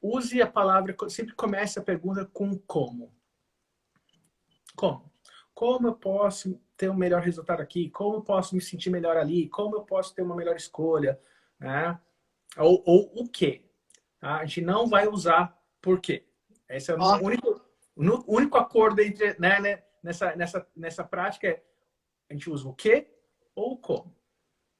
use a palavra, sempre comece a pergunta com como. Como? Como eu posso ter um melhor resultado aqui? Como eu posso me sentir melhor ali? Como eu posso ter uma melhor escolha? Né? Ou o quê? Tá? A gente não vai usar por quê. Esse é Ó, o único acordo entre, né, nessa prática é a gente usa o quê ou o como.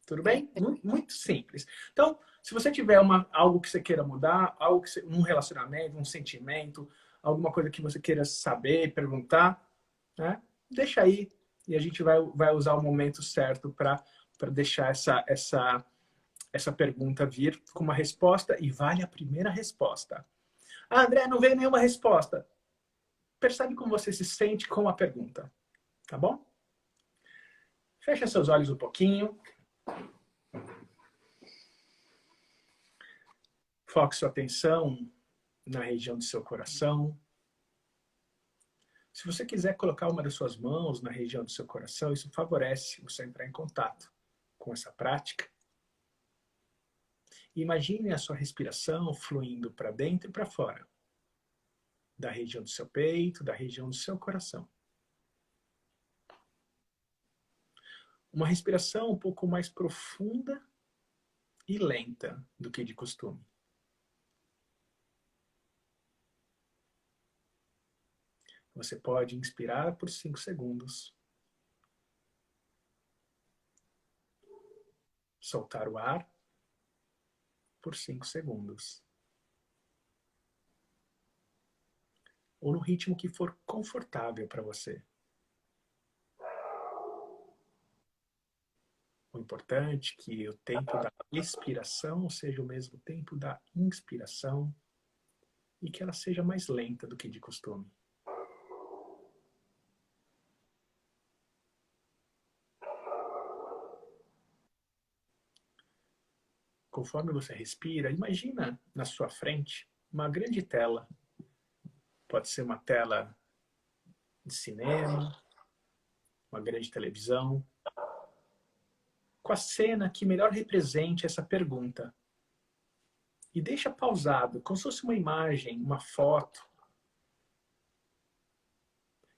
Tudo bem? Muito, muito simples. Então, se você tiver algo que você queira mudar, um relacionamento, um sentimento, alguma coisa que você queira saber, perguntar, né? Deixa aí e a gente vai usar o momento certo para deixar essa pergunta vir com uma resposta e vale a primeira resposta. Ah, André, não veio nenhuma resposta. Percebe como você se sente com a pergunta, tá bom? Fecha seus olhos um pouquinho. Foque sua atenção na região do seu coração. Se você quiser colocar uma das suas mãos na região do seu coração, isso favorece você entrar em contato com essa prática. Imagine a sua respiração fluindo para dentro e para fora, da região do seu peito, da região do seu coração. Uma respiração um pouco mais profunda e lenta do que de costume. Você pode inspirar por 5 segundos. Soltar o ar por 5 segundos. Ou no ritmo que for confortável para você. O importante é que o tempo da expiração seja o mesmo tempo da inspiração e que ela seja mais lenta do que de costume. conforme você respira, imagina na sua frente uma grande tela. Pode ser uma tela de cinema, uma grande televisão, com a cena que melhor represente essa pergunta. E deixa pausado, como se fosse uma imagem, uma foto.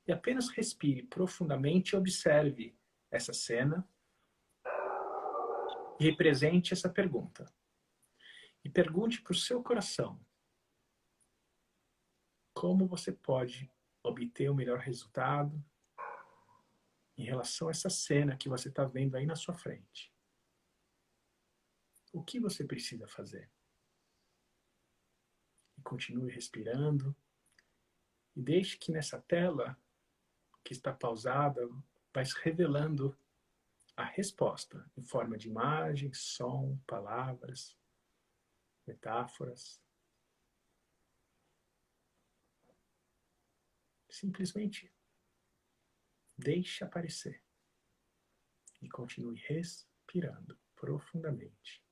E apenas respire profundamente e observe essa cena e represente essa pergunta. E pergunte para o seu coração como você pode obter o melhor resultado em relação a essa cena que você está vendo aí na sua frente. O que você precisa fazer? E continue respirando e deixe que nessa tela que está pausada vai se revelando a resposta em forma de imagem, som, palavras, metáforas. Simplesmente deixe aparecer e continue respirando profundamente.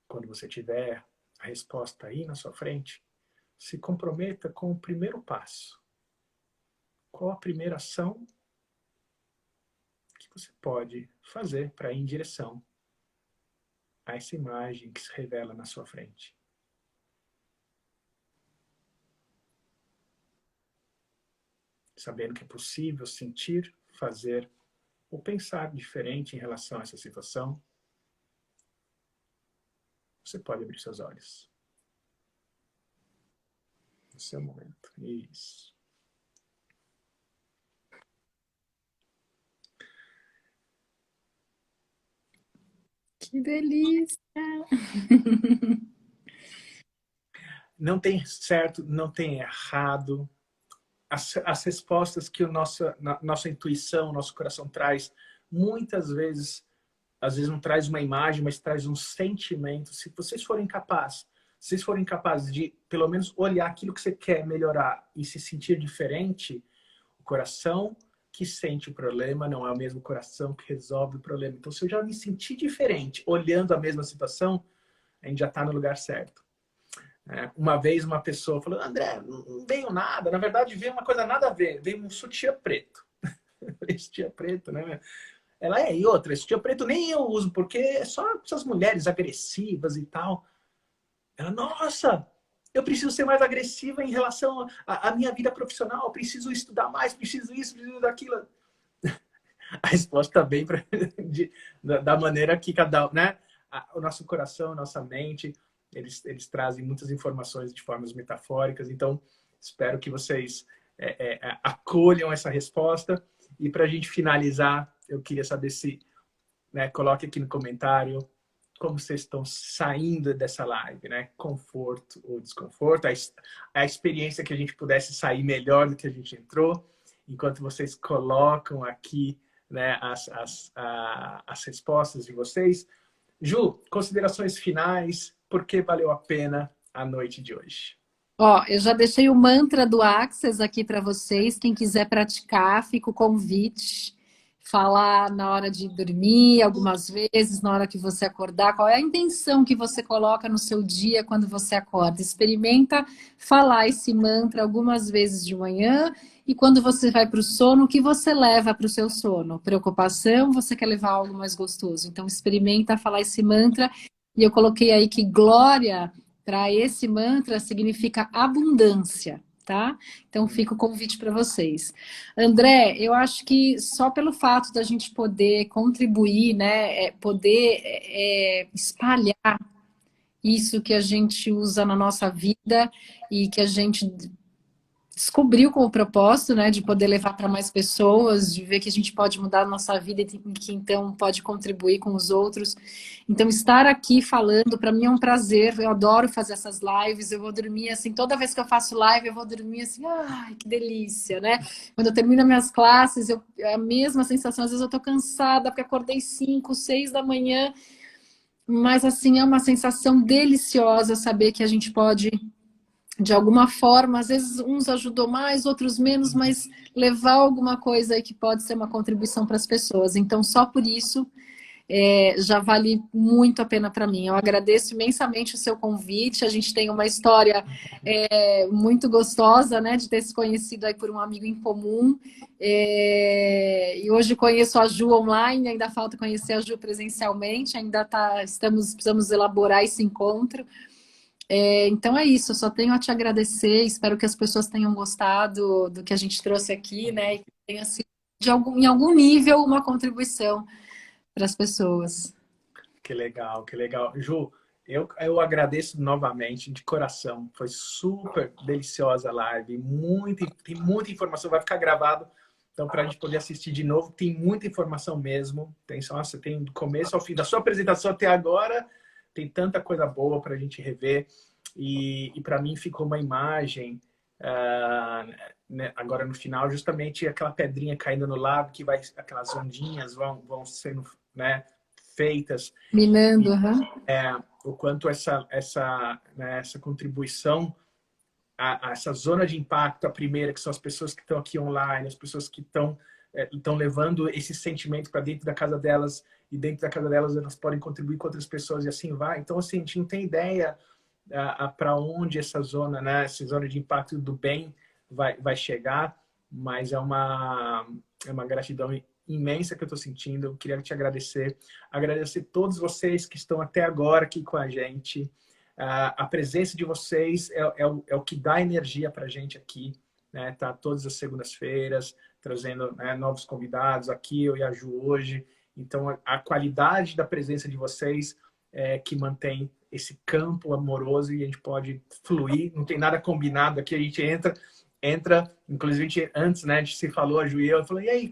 Quando você tiver a resposta aí na sua frente, se comprometa com o primeiro passo. Qual a primeira ação que você pode fazer para ir em direção a essa imagem que se revela na sua frente? Sabendo que é possível sentir, fazer ou pensar diferente em relação a essa situação, você pode abrir seus olhos. No seu momento. Isso. Que delícia! Não tem certo, não tem errado. As respostas que nossa intuição, nosso coração traz, muitas vezes, às vezes não traz uma imagem, mas traz um sentimento. Se vocês forem capazes de, pelo menos, olhar aquilo que você quer melhorar e se sentir diferente, o coração que sente o problema não é o mesmo coração que resolve o problema. Então, se eu já me sentir diferente olhando a mesma situação, a gente já está no lugar certo. Uma vez uma pessoa falou: André, não veio nada. Na verdade, veio uma coisa nada a ver. Veio um sutiã preto. Sutiã preto, né? Ela e outra, esse sutiã preto nem eu uso, porque é só essas mulheres agressivas e tal. Ela, nossa, eu preciso ser mais agressiva em relação à minha vida profissional, preciso estudar mais, preciso isso, preciso daquilo. A resposta está bem da maneira que cada, né? O nosso coração, a nossa mente, eles trazem muitas informações de formas metafóricas. Então, espero que vocês acolham essa resposta. E para a gente finalizar, eu queria saber se, né, coloque aqui no comentário como vocês estão saindo dessa live, né? Conforto ou desconforto, a experiência que a gente pudesse sair melhor do que a gente entrou, enquanto vocês colocam aqui, né, as respostas de vocês. Ju, considerações finais, por que valeu a pena a noite de hoje? Ó, eu já deixei o mantra do Access aqui para vocês. Quem quiser praticar, fica o convite. Falar na hora de dormir, algumas vezes, na hora que você acordar. Qual é a intenção que você coloca no seu dia quando você acorda? Experimenta falar esse mantra algumas vezes de manhã. E quando você vai para o sono, o que você leva para o seu sono? Preocupação, você quer levar algo mais gostoso. Então, experimenta falar esse mantra. E eu coloquei aí que glória para esse mantra significa abundância, tá? Então fica o convite para vocês. André, eu acho que só pelo fato da gente poder contribuir, né, poder espalhar isso que a gente usa na nossa vida e que a gente descobriu com o propósito, né, de poder levar para mais pessoas, de ver que a gente pode mudar a nossa vida e que então pode contribuir com os outros. Então, estar aqui falando, para mim é um prazer, eu adoro fazer essas lives, eu vou dormir assim, toda vez que eu faço live, eu vou dormir assim, ai, que delícia, né? Quando eu termino minhas classes, é a mesma sensação, às vezes eu tô cansada, porque acordei 5, 6 da manhã, mas assim, é uma sensação deliciosa saber que a gente pode de alguma forma, às vezes uns ajudou mais, outros menos, mas levar alguma coisa aí que pode ser uma contribuição para as pessoas. Então, só por isso já vale muito a pena para mim. Eu agradeço imensamente o seu convite. A gente tem uma história muito gostosa, né, de ter se conhecido aí por um amigo em comum. E hoje conheço a Ju online, ainda falta conhecer a Ju presencialmente, precisamos elaborar esse encontro. Então é isso, eu só tenho a te agradecer, espero que as pessoas tenham gostado do que a gente trouxe aqui, né? E que tenha sido em algum nível uma contribuição para as pessoas. Que legal, que legal. Ju, eu agradeço novamente, de coração. Foi super deliciosa a live. Tem muita informação, vai ficar gravado. Então, para a gente poder assistir de novo, tem muita informação mesmo. Nossa, tem do começo ao fim. Da sua apresentação até agora, tem tanta coisa boa para a gente rever. E para mim ficou uma imagem, né, agora no final, justamente aquela pedrinha caindo no lago, aquelas ondinhas vão sendo, né, feitas. Minando, O quanto né, essa contribuição a essa zona de impacto, a primeira, que são as pessoas que estão aqui online, as pessoas que estão levando esse sentimento para dentro da casa delas, e dentro da casa delas elas podem contribuir com outras pessoas e assim vai. Então, assim, a gente não tem ideia para onde essa zona, né, essa zona de impacto do bem vai chegar, mas é uma gratidão imensa que eu estou sentindo. Eu queria te agradecer todos vocês que estão até agora aqui com a gente. A presença de vocês é o que dá energia para a gente aqui, né? Tá todas as segundas-feiras trazendo, né, novos convidados aqui, eu e a Ju hoje. Então, a qualidade da presença de vocês é que mantém esse campo amoroso e a gente pode fluir. Não tem nada combinado aqui, a gente entra, inclusive antes, né, de se falou, a Ju e eu falei, e aí,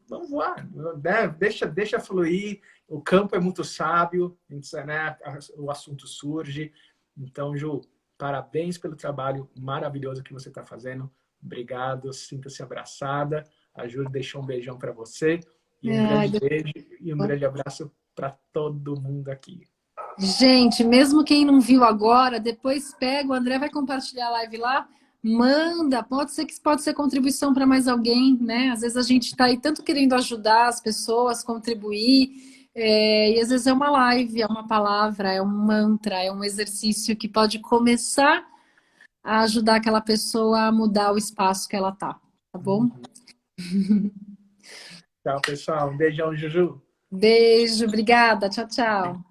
vamos voar, né? Deixa fluir, o campo é muito sábio, né? O assunto surge. Então, Ju, parabéns pelo trabalho maravilhoso que você está fazendo. Obrigado, sinta-se abraçada. A Ju deixou um beijão para você e um grande beijo e um grande abraço para todo mundo aqui. Gente, mesmo quem não viu agora, depois pega, o André vai compartilhar a live lá, manda, pode ser contribuição para mais alguém, né? Às vezes a gente está aí tanto querendo ajudar as pessoas, contribuir, e às vezes é uma live, é uma palavra, é um mantra, é um exercício que pode começar a ajudar aquela pessoa a mudar o espaço que ela tá bom? Tchau, pessoal. Um beijão, Juju. Beijo, obrigada, tchau, tchau.